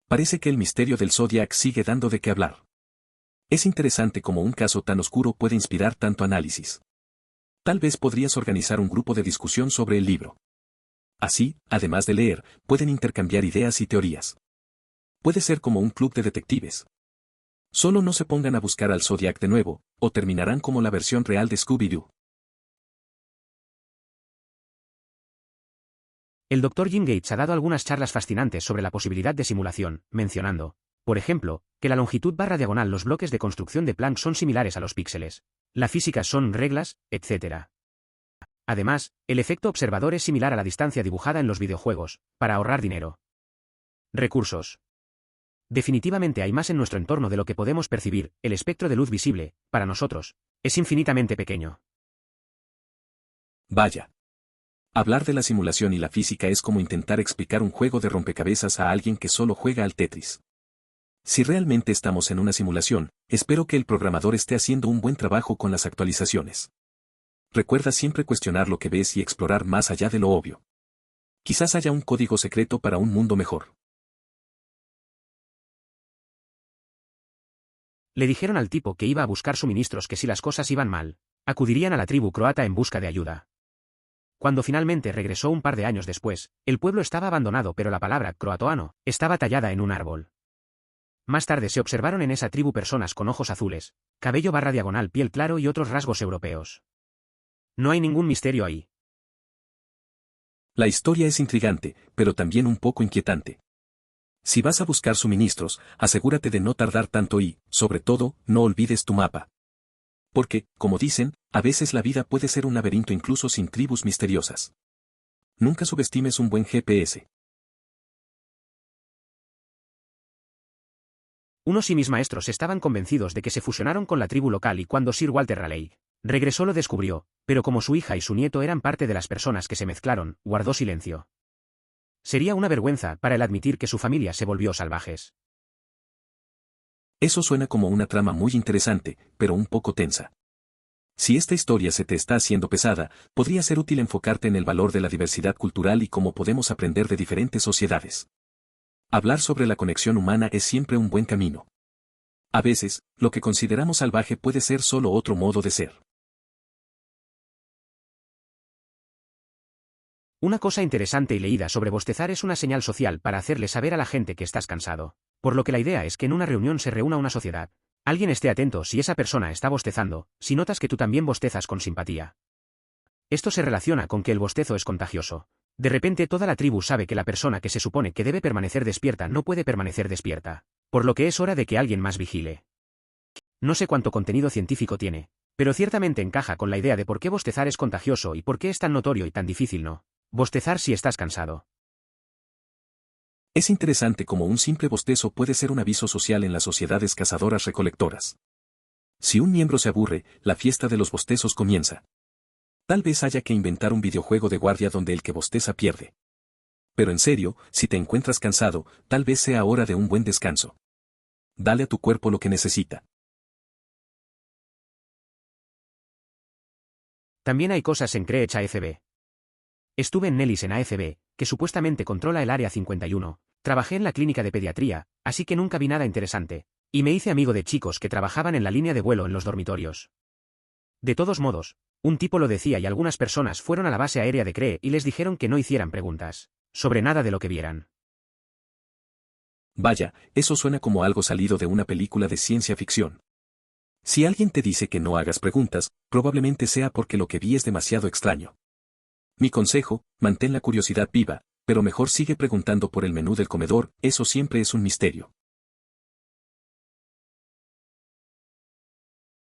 Parece que el misterio del Zodiac sigue dando de qué hablar. Es interesante cómo un caso tan oscuro puede inspirar tanto análisis. Tal vez podrías organizar un grupo de discusión sobre el libro. Así, además de leer, pueden intercambiar ideas y teorías. Puede ser como un club de detectives. Solo no se pongan a buscar al Zodiac de nuevo, o terminarán como la versión real de Scooby-Doo. El Dr. Jim Gates ha dado algunas charlas fascinantes sobre la posibilidad de simulación, mencionando, por ejemplo, que la longitud barra diagonal los bloques de construcción de Planck son similares a los píxeles. La física son reglas, etc. Además, el efecto observador es similar a la distancia dibujada en los videojuegos, para ahorrar dinero. Recursos. Definitivamente hay más en nuestro entorno de lo que podemos percibir. El espectro de luz visible, para nosotros, es infinitamente pequeño. Vaya. Hablar de la simulación y la física es como intentar explicar un juego de rompecabezas a alguien que solo juega al Tetris. Si realmente estamos en una simulación, espero que el programador esté haciendo un buen trabajo con las actualizaciones. Recuerda siempre cuestionar lo que ves y explorar más allá de lo obvio. Quizás haya un código secreto para un mundo mejor. Le dijeron al tipo que iba a buscar suministros que si las cosas iban mal, acudirían a la tribu croata en busca de ayuda. Cuando finalmente regresó un par de años después, el pueblo estaba abandonado, pero la palabra croatoano estaba tallada en un árbol. Más tarde se observaron en esa tribu personas con ojos azules, cabello barra diagonal, piel claro y otros rasgos europeos. No hay ningún misterio ahí. La historia es intrigante, pero también un poco inquietante. Si vas a buscar suministros, asegúrate de no tardar tanto y, sobre todo, no olvides tu mapa. Porque, como dicen, a veces la vida puede ser un laberinto incluso sin tribus misteriosas. Nunca subestimes un buen GPS. Unos y mis maestros estaban convencidos de que se fusionaron con la tribu local y cuando Sir Walter Raleigh regresó lo descubrió, pero como su hija y su nieto eran parte de las personas que se mezclaron, guardó silencio. Sería una vergüenza para él admitir que su familia se volvió salvajes. Eso suena como una trama muy interesante, pero un poco tensa. Si esta historia se te está haciendo pesada, podría ser útil enfocarte en el valor de la diversidad cultural y cómo podemos aprender de diferentes sociedades. Hablar sobre la conexión humana es siempre un buen camino. A veces, lo que consideramos salvaje puede ser solo otro modo de ser. Una cosa interesante y leída sobre bostezar es una señal social para hacerle saber a la gente que estás cansado. Por lo que la idea es que en una reunión se reúna una sociedad. Alguien esté atento si esa persona está bostezando, si notas que tú también bostezas con simpatía. Esto se relaciona con que el bostezo es contagioso. De repente toda la tribu sabe que la persona que se supone que debe permanecer despierta no puede permanecer despierta. Por lo que es hora de que alguien más vigile. No sé cuánto contenido científico tiene, pero ciertamente encaja con la idea de por qué bostezar es contagioso y por qué es tan notorio y tan difícil no bostezar si estás cansado. Es interesante cómo un simple bostezo puede ser un aviso social en las sociedades cazadoras-recolectoras. Si un miembro se aburre, la fiesta de los bostezos comienza. Tal vez haya que inventar un videojuego de guardia donde el que bosteza pierde. Pero en serio, si te encuentras cansado, tal vez sea hora de un buen descanso. Dale a tu cuerpo lo que necesita. También hay cosas en Creech AFB. Estuve en Nellis en AFB, que supuestamente controla el Área 51, trabajé en la clínica de pediatría, así que nunca vi nada interesante, y me hice amigo de chicos que trabajaban en la línea de vuelo en los dormitorios. De todos modos, un tipo lo decía y algunas personas fueron a la base aérea de Cree y les dijeron que no hicieran preguntas sobre nada de lo que vieran. Vaya, eso suena como algo salido de una película de ciencia ficción. Si alguien te dice que no hagas preguntas, probablemente sea porque lo que vi es demasiado extraño. Mi consejo, mantén la curiosidad viva, pero mejor sigue preguntando por el menú del comedor, eso siempre es un misterio.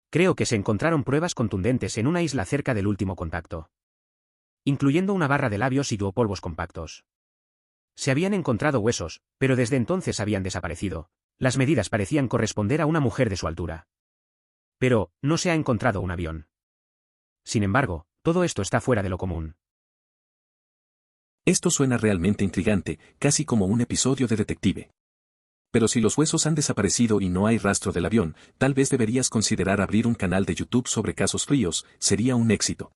Creo que se encontraron pruebas contundentes en una isla cerca del último contacto, incluyendo una barra de labios y duopolvos compactos. Se habían encontrado huesos, pero desde entonces habían desaparecido. Las medidas parecían corresponder a una mujer de su altura. Pero, no se ha encontrado un avión. Sin embargo, todo esto está fuera de lo común. Esto suena realmente intrigante, casi como un episodio de detective. Pero si los huesos han desaparecido y no hay rastro del avión, tal vez deberías considerar abrir un canal de YouTube sobre casos fríos, sería un éxito.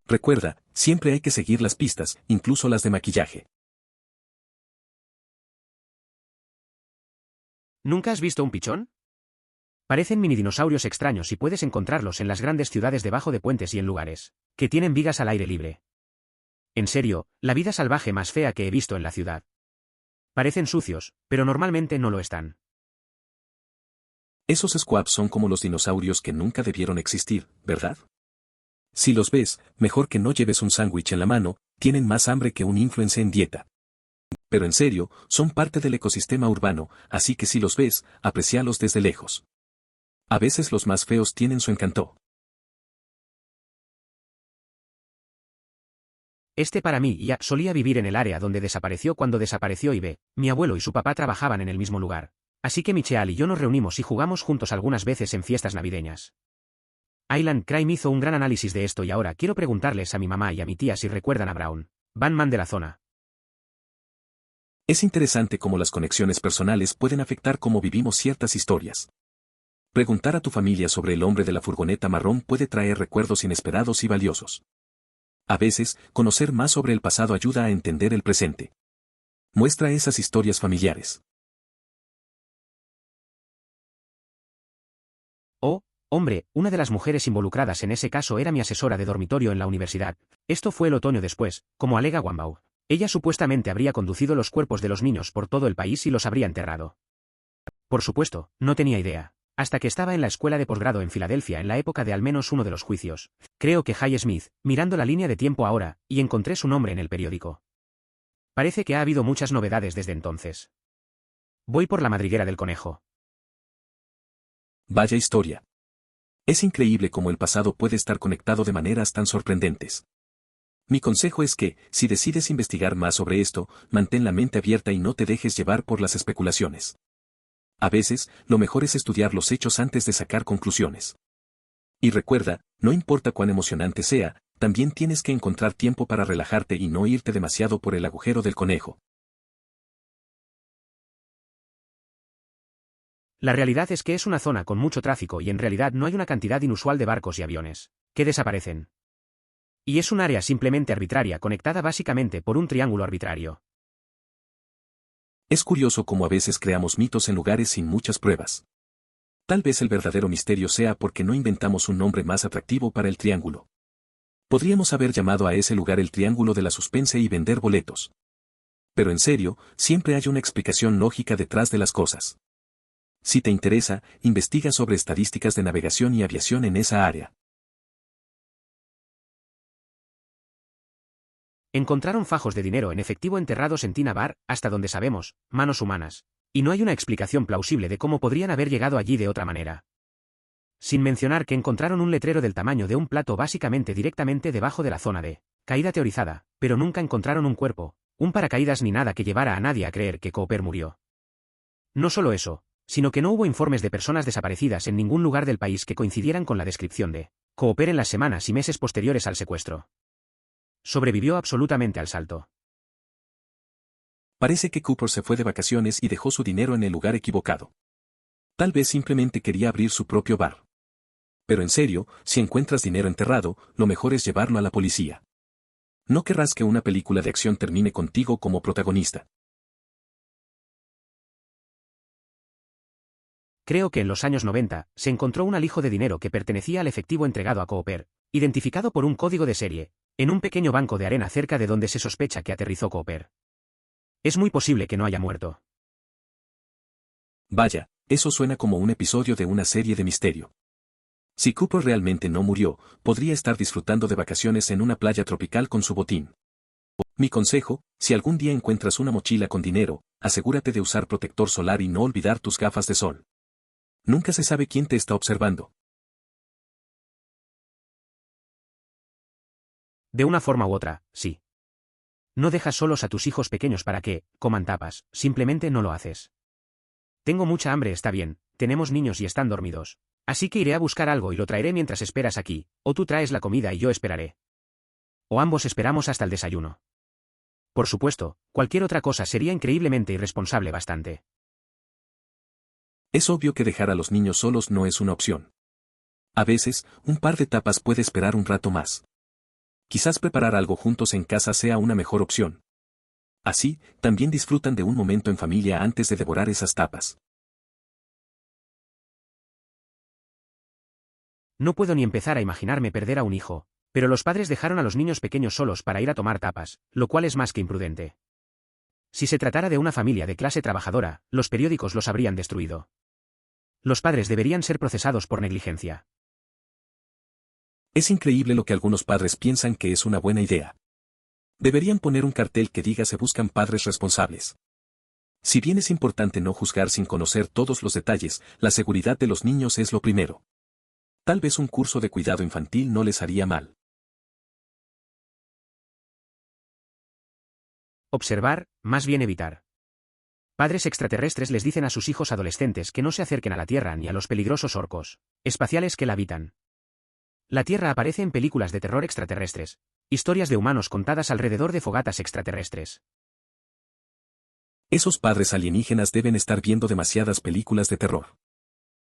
Recuerda, siempre hay que seguir las pistas, incluso las de maquillaje. ¿Nunca has visto un pichón? Parecen mini dinosaurios extraños y puedes encontrarlos en las grandes ciudades debajo de puentes y en lugares que tienen vigas al aire libre. En serio, la vida salvaje más fea que he visto en la ciudad. Parecen sucios, pero normalmente no lo están. Esos squabs son como los dinosaurios que nunca debieron existir, ¿verdad? Si los ves, mejor que no lleves un sándwich en la mano, tienen más hambre que un influencer en dieta. Pero en serio, son parte del ecosistema urbano, así que si los ves, aprécialos desde lejos. A veces los más feos tienen su encanto. Para mí ya solía vivir en el área donde desapareció cuando desapareció y mi abuelo y su papá trabajaban en el mismo lugar. Así que Michael y yo nos reunimos y jugamos juntos algunas veces en fiestas navideñas. Island Crime hizo un gran análisis de esto y ahora quiero preguntarles a mi mamá y a mi tía si recuerdan a Brown, Batman de la zona. Es interesante cómo las conexiones personales pueden afectar cómo vivimos ciertas historias. Preguntar a tu familia sobre el hombre de la furgoneta marrón puede traer recuerdos inesperados y valiosos. A veces, conocer más sobre el pasado ayuda a entender el presente. Muestra esas historias familiares. Oh, hombre, una de las mujeres involucradas en ese caso era mi asesora de dormitorio en la universidad. Esto fue el otoño después, como alega Wambau. Ella supuestamente habría conducido los cuerpos de los niños por todo el país y los habría enterrado. Por supuesto, no tenía idea. Hasta que estaba en la escuela de posgrado en Filadelfia en la época de al menos uno de los juicios. Creo que High Smith, mirando la línea de tiempo ahora, y encontré su nombre en el periódico. Parece que ha habido muchas novedades desde entonces. Voy por la madriguera del conejo. Vaya historia. Es increíble cómo el pasado puede estar conectado de maneras tan sorprendentes. Mi consejo es que, si decides investigar más sobre esto, mantén la mente abierta y no te dejes llevar por las especulaciones. A veces, lo mejor es estudiar los hechos antes de sacar conclusiones. Y recuerda, no importa cuán emocionante sea, también tienes que encontrar tiempo para relajarte y no irte demasiado por el agujero del conejo. La realidad es que es una zona con mucho tráfico y en realidad no hay una cantidad inusual de barcos y aviones que desaparecen. Y es un área simplemente arbitraria conectada básicamente por un triángulo arbitrario. Es curioso cómo a veces creamos mitos en lugares sin muchas pruebas. Tal vez el verdadero misterio sea porque no inventamos un nombre más atractivo para el triángulo. Podríamos haber llamado a ese lugar el Triángulo de la Suspense y vender boletos. Pero en serio, siempre hay una explicación lógica detrás de las cosas. Si te interesa, investiga sobre estadísticas de navegación y aviación en esa área. Encontraron fajos de dinero en efectivo enterrados en Tina Bar, hasta donde sabemos, manos humanas. Y no hay una explicación plausible de cómo podrían haber llegado allí de otra manera. Sin mencionar que encontraron un letrero del tamaño de un plato básicamente directamente debajo de la zona de caída teorizada, pero nunca encontraron un cuerpo, un paracaídas ni nada que llevara a nadie a creer que Cooper murió. No solo eso, sino que no hubo informes de personas desaparecidas en ningún lugar del país que coincidieran con la descripción de Cooper en las semanas y meses posteriores al secuestro. Sobrevivió absolutamente al salto. Parece que Cooper se fue de vacaciones y dejó su dinero en el lugar equivocado. Tal vez simplemente quería abrir su propio bar. Pero en serio, si encuentras dinero enterrado, lo mejor es llevarlo a la policía. No querrás que una película de acción termine contigo como protagonista. Creo que en los años 90, se encontró un alijo de dinero que pertenecía al efectivo entregado a Cooper, identificado por un código de serie, en un pequeño banco de arena cerca de donde se sospecha que aterrizó Cooper. Es muy posible que no haya muerto. Vaya, eso suena como un episodio de una serie de misterio. Si Cooper realmente no murió, podría estar disfrutando de vacaciones en una playa tropical con su botín. Mi consejo, si algún día encuentras una mochila con dinero, asegúrate de usar protector solar y no olvidar tus gafas de sol. Nunca se sabe quién te está observando. De una forma u otra, sí. No dejas solos a tus hijos pequeños para que coman tapas, simplemente no lo haces. Tengo mucha hambre, está bien, tenemos niños y están dormidos. Así que iré a buscar algo y lo traeré mientras esperas aquí, o tú traes la comida y yo esperaré. O ambos esperamos hasta el desayuno. Por supuesto, cualquier otra cosa sería increíblemente irresponsable bastante. Es obvio que dejar a los niños solos no es una opción. A veces, un par de tapas puede esperar un rato más. Quizás preparar algo juntos en casa sea una mejor opción. Así, también disfrutan de un momento en familia antes de devorar esas tapas. No puedo ni empezar a imaginarme perder a un hijo, pero los padres dejaron a los niños pequeños solos para ir a tomar tapas, lo cual es más que imprudente. Si se tratara de una familia de clase trabajadora, los periódicos los habrían destruido. Los padres deberían ser procesados por negligencia. Es increíble lo que algunos padres piensan que es una buena idea. Deberían poner un cartel que diga se buscan padres responsables. Si bien es importante no juzgar sin conocer todos los detalles, la seguridad de los niños es lo primero. Tal vez un curso de cuidado infantil no les haría mal. Observar, más bien evitar. Padres extraterrestres les dicen a sus hijos adolescentes que no se acerquen a la Tierra ni a los peligrosos orcos espaciales que la habitan. La Tierra aparece en películas de terror extraterrestres, historias de humanos contadas alrededor de fogatas extraterrestres. Esos padres alienígenas deben estar viendo demasiadas películas de terror.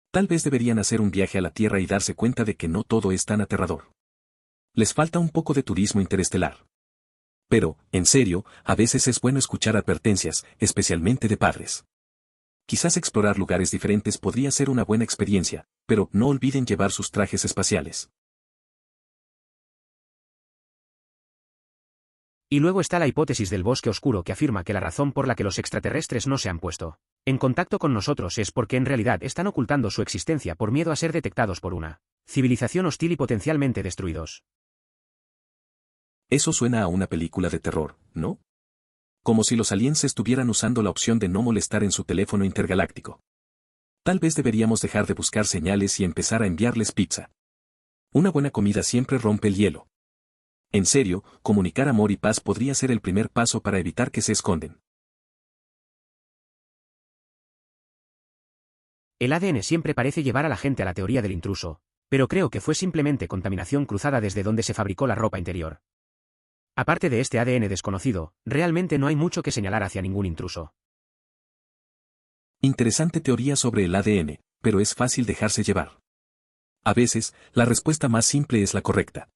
Tal vez deberían hacer un viaje a la Tierra y darse cuenta de que no todo es tan aterrador. Les falta un poco de turismo interestelar. Pero, en serio, a veces es bueno escuchar advertencias, especialmente de padres. Quizás explorar lugares diferentes podría ser una buena experiencia, pero no olviden llevar sus trajes espaciales. Y luego está la hipótesis del bosque oscuro que afirma que la razón por la que los extraterrestres no se han puesto en contacto con nosotros es porque en realidad están ocultando su existencia por miedo a ser detectados por una civilización hostil y potencialmente destruidos. Eso suena a una película de terror, ¿no? Como si los aliens estuvieran usando la opción de no molestar en su teléfono intergaláctico. Tal vez deberíamos dejar de buscar señales y empezar a enviarles pizza. Una buena comida siempre rompe el hielo. En serio, comunicar amor y paz podría ser el primer paso para evitar que se esconden. El ADN siempre parece llevar a la gente a la teoría del intruso, pero creo que fue simplemente contaminación cruzada desde donde se fabricó la ropa interior. Aparte de este ADN desconocido, realmente no hay mucho que señalar hacia ningún intruso. Interesante teoría sobre el ADN, pero es fácil dejarse llevar. A veces, la respuesta más simple es la correcta.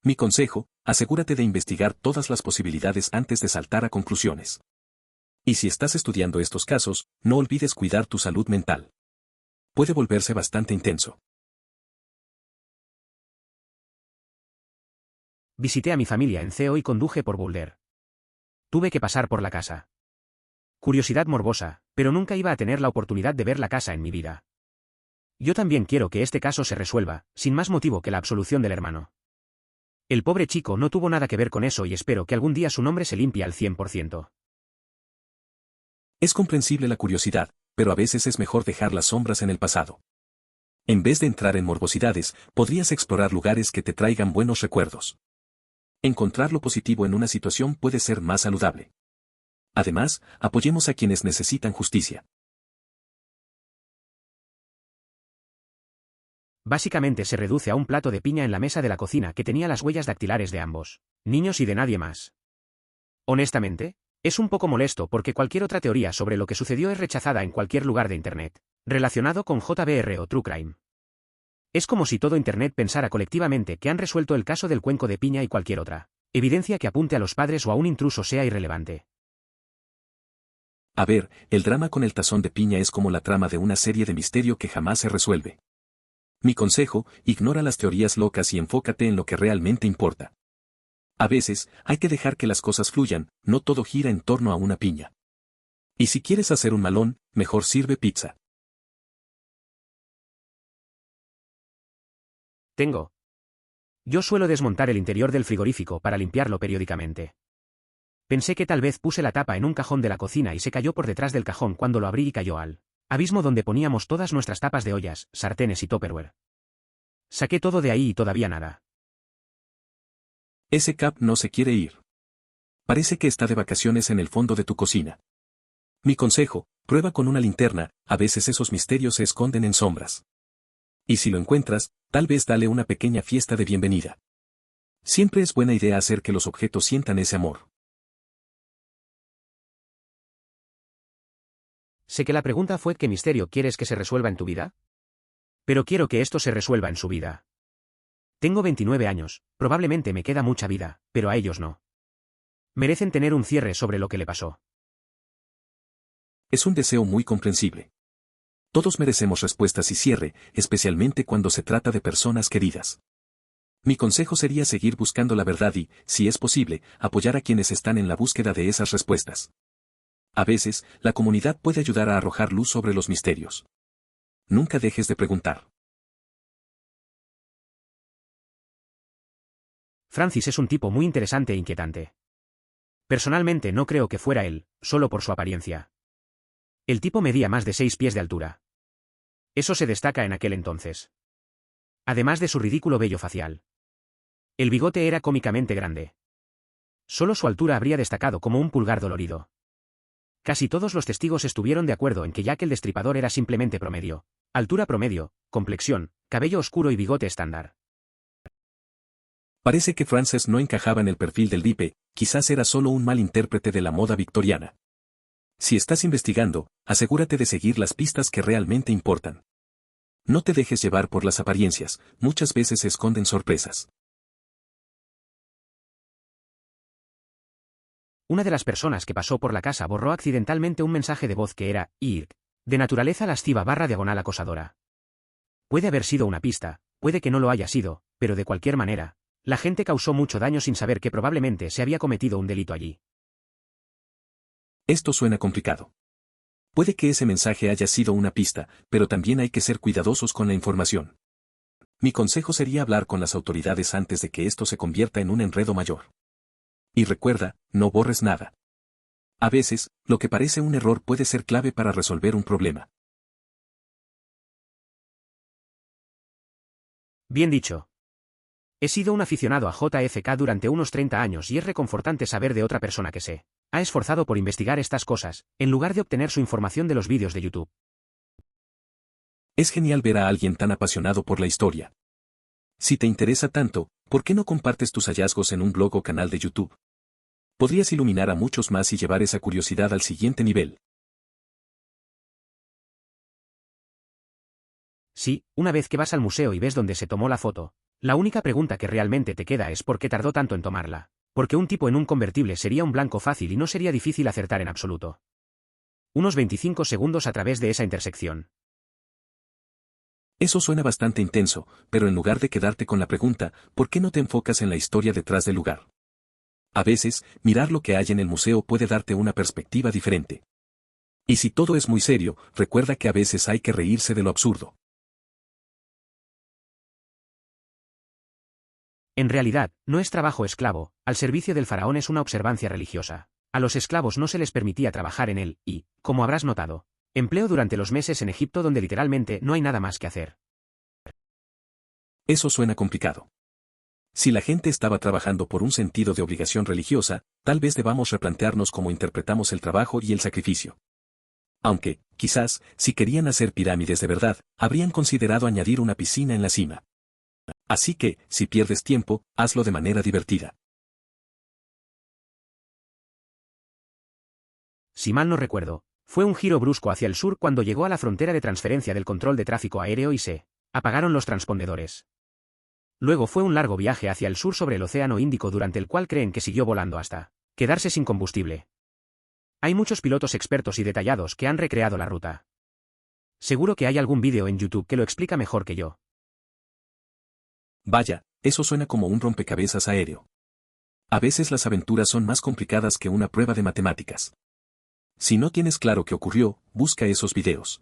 Mi consejo, asegúrate de investigar todas las posibilidades antes de saltar a conclusiones. Y si estás estudiando estos casos, no olvides cuidar tu salud mental. Puede volverse bastante intenso. Visité a mi familia en CEO y conduje por Boulder. Tuve que pasar por la casa. Curiosidad morbosa, pero nunca iba a tener la oportunidad de ver la casa en mi vida. Yo también quiero que este caso se resuelva, sin más motivo que la absolución del hermano. El pobre chico no tuvo nada que ver con eso y espero que algún día su nombre se limpie al 100%. Es comprensible la curiosidad, pero a veces es mejor dejar las sombras en el pasado. En vez de entrar en morbosidades, podrías explorar lugares que te traigan buenos recuerdos. Encontrar lo positivo en una situación puede ser más saludable. Además, apoyemos a quienes necesitan justicia. Básicamente se reduce a un plato de piña en la mesa de la cocina que tenía las huellas dactilares de ambos niños y de nadie más. Honestamente, es un poco molesto porque cualquier otra teoría sobre lo que sucedió es rechazada en cualquier lugar de Internet, relacionado con JBR o True Crime. Es como si todo Internet pensara colectivamente que han resuelto el caso del cuenco de piña y cualquier otra evidencia que apunte a los padres o a un intruso sea irrelevante. A ver, el drama con el tazón de piña es como la trama de una serie de misterio que jamás se resuelve. Mi consejo, ignora las teorías locas y enfócate en lo que realmente importa. A veces, hay que dejar que las cosas fluyan, no todo gira en torno a una piña. Y si quieres hacer un malón, mejor sirve pizza. Yo suelo desmontar el interior del frigorífico para limpiarlo periódicamente. Pensé que tal vez puse la tapa en un cajón de la cocina y se cayó por detrás del cajón cuando lo abrí y cayó al abismo donde poníamos todas nuestras tapas de ollas, sartenes y tupperware. Saqué todo de ahí y todavía nada. Ese Cap no se quiere ir. Parece que está de vacaciones en el fondo de tu cocina. Mi consejo, prueba con una linterna, a veces esos misterios se esconden en sombras. Y si lo encuentras, tal vez dale una pequeña fiesta de bienvenida. Siempre es buena idea hacer que los objetos sientan ese amor. Sé que la pregunta fue ¿qué misterio quieres que se resuelva en tu vida? Pero quiero que esto se resuelva en su vida. Tengo 29 años, probablemente me queda mucha vida, pero a ellos no. Merecen tener un cierre sobre lo que le pasó. Es un deseo muy comprensible. Todos merecemos respuestas y cierre, especialmente cuando se trata de personas queridas. Mi consejo sería seguir buscando la verdad y, si es posible, apoyar a quienes están en la búsqueda de esas respuestas. A veces, la comunidad puede ayudar a arrojar luz sobre los misterios. Nunca dejes de preguntar. Francis es un tipo muy interesante e inquietante. Personalmente no creo que fuera él, solo por su apariencia. El tipo medía más de 6 pies de altura. Eso se destaca en aquel entonces. Además de su ridículo vello facial. El bigote era cómicamente grande. Solo su altura habría destacado como un pulgar dolorido. Casi todos los testigos estuvieron de acuerdo en que Jack el Destripador era simplemente promedio. Altura promedio, complexión, cabello oscuro y bigote estándar. Parece que Frances no encajaba en el perfil del Dipe, quizás era solo un mal intérprete de la moda victoriana. Si estás investigando, asegúrate de seguir las pistas que realmente importan. No te dejes llevar por las apariencias, muchas veces se esconden sorpresas. Una de las personas que pasó por la casa borró accidentalmente un mensaje de voz que era, IRC, de naturaleza lasciva /diagonal acosadora. Puede haber sido una pista, puede que no lo haya sido, pero de cualquier manera, la gente causó mucho daño sin saber que probablemente se había cometido un delito allí. Esto suena complicado. Puede que ese mensaje haya sido una pista, pero también hay que ser cuidadosos con la información. Mi consejo sería hablar con las autoridades antes de que esto se convierta en un enredo mayor. Y recuerda, no borres nada. A veces, lo que parece un error puede ser clave para resolver un problema. Bien dicho. He sido un aficionado a JFK durante unos 30 años y es reconfortante saber de otra persona que se ha esforzado por investigar estas cosas, en lugar de obtener su información de los vídeos de YouTube. Es genial ver a alguien tan apasionado por la historia. Si te interesa tanto, ¿por qué no compartes tus hallazgos en un blog o canal de YouTube? Podrías iluminar a muchos más y llevar esa curiosidad al siguiente nivel. Sí, una vez que vas al museo y ves dónde se tomó la foto, la única pregunta que realmente te queda es por qué tardó tanto en tomarla. Porque un tipo en un convertible sería un blanco fácil y no sería difícil acertar en absoluto. Unos 25 segundos a través de esa intersección. Eso suena bastante intenso, pero en lugar de quedarte con la pregunta, ¿por qué no te enfocas en la historia detrás del lugar? A veces, mirar lo que hay en el museo puede darte una perspectiva diferente. Y si todo es muy serio, recuerda que a veces hay que reírse de lo absurdo. En realidad, no es trabajo esclavo, al servicio del faraón es una observancia religiosa. A los esclavos no se les permitía trabajar en él y, como habrás notado, empleo durante los meses en Egipto donde literalmente no hay nada más que hacer. Eso suena complicado. Si la gente estaba trabajando por un sentido de obligación religiosa, tal vez debamos replantearnos cómo interpretamos el trabajo y el sacrificio. Aunque, quizás, si querían hacer pirámides de verdad, habrían considerado añadir una piscina en la cima. Así que, si pierdes tiempo, hazlo de manera divertida. Si mal no recuerdo, fue un giro brusco hacia el sur cuando llegó a la frontera de transferencia del control de tráfico aéreo y se apagaron los transpondedores. Luego fue un largo viaje hacia el sur sobre el Océano Índico durante el cual creen que siguió volando hasta quedarse sin combustible. Hay muchos pilotos expertos y detallados que han recreado la ruta. Seguro que hay algún vídeo en YouTube que lo explica mejor que yo. Vaya, eso suena como un rompecabezas aéreo. A veces las aventuras son más complicadas que una prueba de matemáticas. Si no tienes claro qué ocurrió, busca esos videos.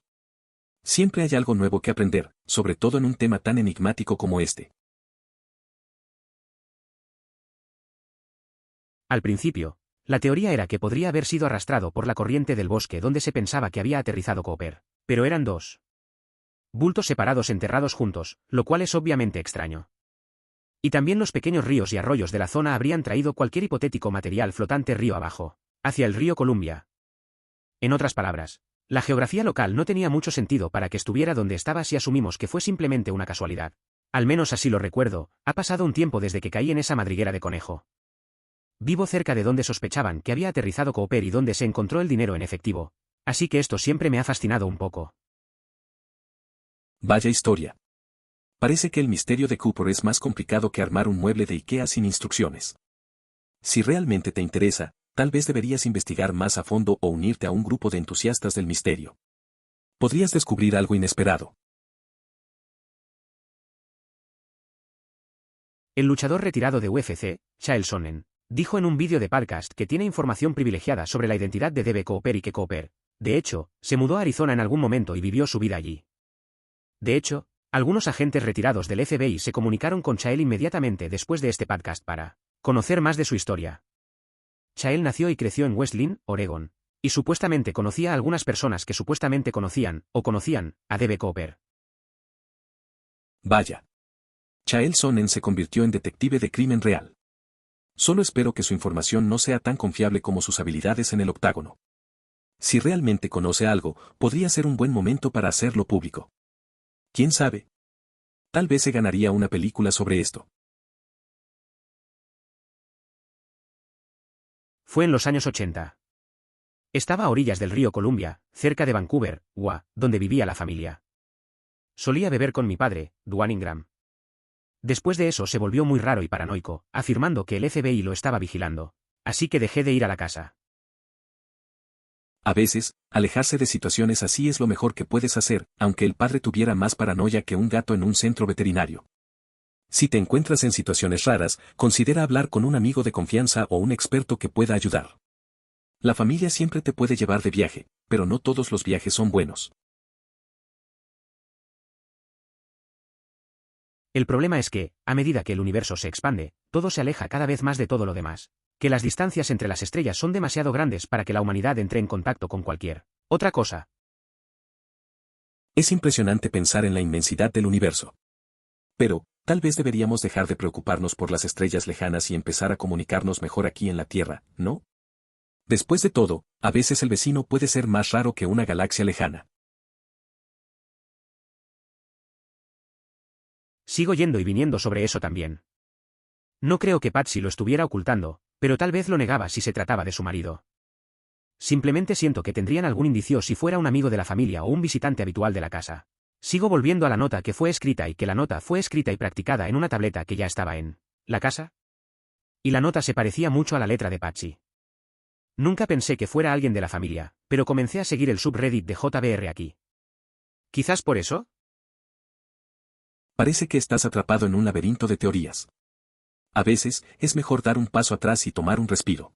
Siempre hay algo nuevo que aprender, sobre todo en un tema tan enigmático como este. Al principio, la teoría era que podría haber sido arrastrado por la corriente del bosque donde se pensaba que había aterrizado Cooper, pero eran dos bultos separados enterrados juntos, lo cual es obviamente extraño. Y también los pequeños ríos y arroyos de la zona habrían traído cualquier hipotético material flotante río abajo, hacia el río Columbia. En otras palabras, la geografía local no tenía mucho sentido para que estuviera donde estaba si asumimos que fue simplemente una casualidad. Al menos así lo recuerdo, ha pasado un tiempo desde que caí en esa madriguera de conejo. Vivo cerca de donde sospechaban que había aterrizado Cooper y donde se encontró el dinero en efectivo, así que esto siempre me ha fascinado un poco. Vaya historia. Parece que el misterio de Cooper es más complicado que armar un mueble de IKEA sin instrucciones. Si realmente te interesa, tal vez deberías investigar más a fondo o unirte a un grupo de entusiastas del misterio. Podrías descubrir algo inesperado. El luchador retirado de UFC, Chael Sonnen, dijo en un vídeo de podcast que tiene información privilegiada sobre la identidad de D.B. Cooper y que Cooper, de hecho, se mudó a Arizona en algún momento y vivió su vida allí. De hecho, algunos agentes retirados del FBI se comunicaron con Chael inmediatamente después de este podcast para conocer más de su historia. Chael nació y creció en West Linn, Oregón, y supuestamente conocía a algunas personas que supuestamente conocían, o conocían, a D.B. Cooper. Vaya. Chael Sonnen se convirtió en detective de crimen real. Solo espero que su información no sea tan confiable como sus habilidades en el octágono. Si realmente conoce algo, podría ser un buen momento para hacerlo público. ¿Quién sabe? Tal vez se ganaría una película sobre esto. Fue en los años 80. Estaba a orillas del río Columbia, cerca de Vancouver, donde vivía la familia. Solía beber con mi padre, Duane Ingram. Después de eso se volvió muy raro y paranoico, afirmando que el FBI lo estaba vigilando. Así que dejé de ir a la casa. A veces, alejarse de situaciones así es lo mejor que puedes hacer, aunque el padre tuviera más paranoia que un gato en un centro veterinario. Si te encuentras en situaciones raras, considera hablar con un amigo de confianza o un experto que pueda ayudar. La familia siempre te puede llevar de viaje, pero no todos los viajes son buenos. El problema es que, a medida que el universo se expande, todo se aleja cada vez más de todo lo demás. Que las distancias entre las estrellas son demasiado grandes para que la humanidad entre en contacto con cualquier otra cosa. Es impresionante pensar en la inmensidad del universo. Pero, tal vez deberíamos dejar de preocuparnos por las estrellas lejanas y empezar a comunicarnos mejor aquí en la Tierra, ¿no? Después de todo, a veces el vecino puede ser más raro que una galaxia lejana. Sigo yendo y viniendo sobre eso también. No creo que Patsy lo estuviera ocultando, pero tal vez lo negaba si se trataba de su marido. Simplemente siento que tendrían algún indicio si fuera un amigo de la familia o un visitante habitual de la casa. Sigo volviendo a la nota que fue escrita y que la nota fue escrita y practicada en una tableta que ya estaba en la casa. Y la nota se parecía mucho a la letra de Patsy. Nunca pensé que fuera alguien de la familia, pero comencé a seguir el subreddit de JBR aquí. ¿Quizás por eso? Parece que estás atrapado en un laberinto de teorías. A veces, es mejor dar un paso atrás y tomar un respiro.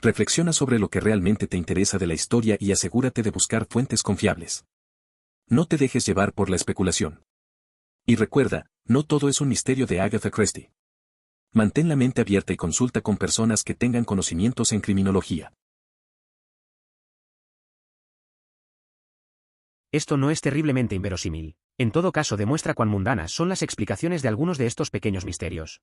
Reflexiona sobre lo que realmente te interesa de la historia y asegúrate de buscar fuentes confiables. No te dejes llevar por la especulación. Y recuerda, no todo es un misterio de Agatha Christie. Mantén la mente abierta y consulta con personas que tengan conocimientos en criminología. Esto no es terriblemente inverosímil. En todo caso demuestra cuán mundanas son las explicaciones de algunos de estos pequeños misterios.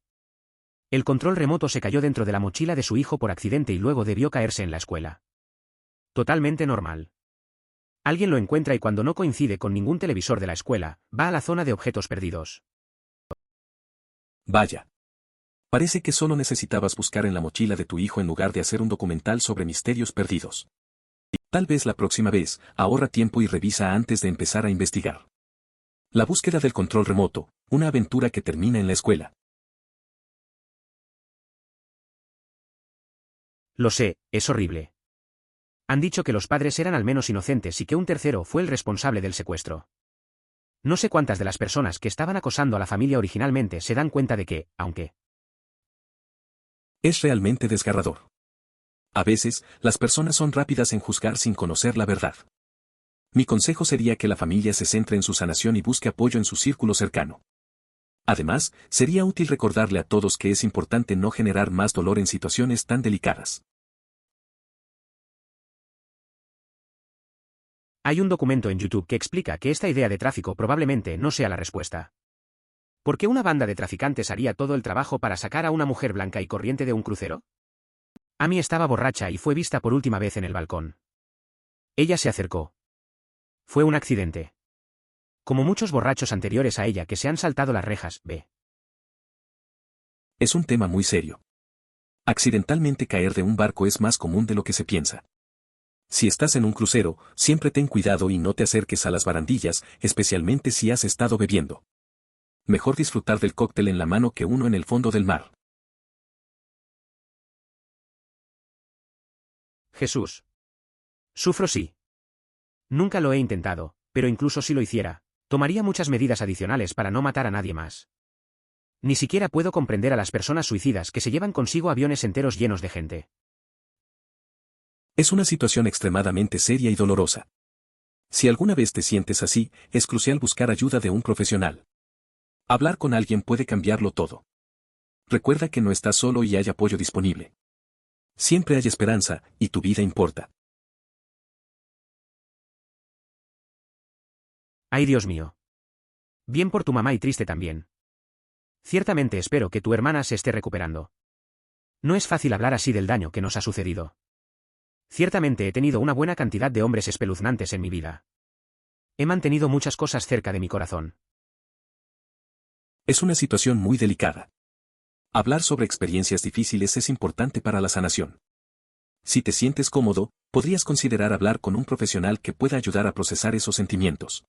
El control remoto se cayó dentro de la mochila de su hijo por accidente y luego debió caerse en la escuela. Totalmente normal. Alguien lo encuentra y cuando no coincide con ningún televisor de la escuela, va a la zona de objetos perdidos. Vaya. Parece que solo necesitabas buscar en la mochila de tu hijo en lugar de hacer un documental sobre misterios perdidos. Tal vez la próxima vez, ahorra tiempo y revisa antes de empezar a investigar. La búsqueda del control remoto, una aventura que termina en la escuela. Lo sé, es horrible. Han dicho que los padres eran al menos inocentes y que un tercero fue el responsable del secuestro. No sé cuántas de las personas que estaban acosando a la familia originalmente se dan cuenta de que, aunque Es realmente desgarrador. A veces, las personas son rápidas en juzgar sin conocer la verdad. Mi consejo sería que la familia se centre en su sanación y busque apoyo en su círculo cercano. Además, sería útil recordarle a todos que es importante no generar más dolor en situaciones tan delicadas. hay un documento en YouTube que explica que esta idea de tráfico probablemente no sea la respuesta. ¿Por qué una banda de traficantes haría todo el trabajo para sacar a una mujer blanca y corriente de un crucero? Amy estaba borracha y fue vista por última vez en el balcón. Ella se acercó. Fue un accidente. Como muchos borrachos anteriores a ella que se han saltado las rejas, ve. Es un tema muy serio. Accidentalmente caer de un barco es más común de lo que se piensa. Si estás en un crucero, siempre ten cuidado y no te acerques a las barandillas, especialmente si has estado bebiendo. Mejor disfrutar del cóctel en la mano que uno en el fondo del mar. Jesús. Sufro sí. Nunca lo he intentado, pero incluso si lo hiciera, tomaría muchas medidas adicionales para no matar a nadie más. Ni siquiera puedo comprender a las personas suicidas que se llevan consigo aviones enteros llenos de gente. Es una situación extremadamente seria y dolorosa. Si alguna vez te sientes así, es crucial buscar ayuda de un profesional. Hablar con alguien puede cambiarlo todo. Recuerda que no estás solo y hay apoyo disponible. Siempre hay esperanza, y tu vida importa. Ay, Dios mío. Bien por tu mamá y triste también. Ciertamente espero que tu hermana se esté recuperando. No es fácil hablar así del daño que nos ha sucedido. Ciertamente he tenido una buena cantidad de hombres espeluznantes en mi vida. He mantenido muchas cosas cerca de mi corazón. Es una situación muy delicada. Hablar sobre experiencias difíciles es importante para la sanación. Si te sientes cómodo, podrías considerar hablar con un profesional que pueda ayudar a procesar esos sentimientos.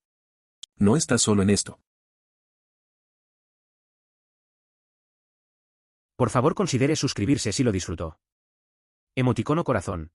No estás solo en esto. Por favor considere suscribirse si lo disfrutó. Emoticono corazón.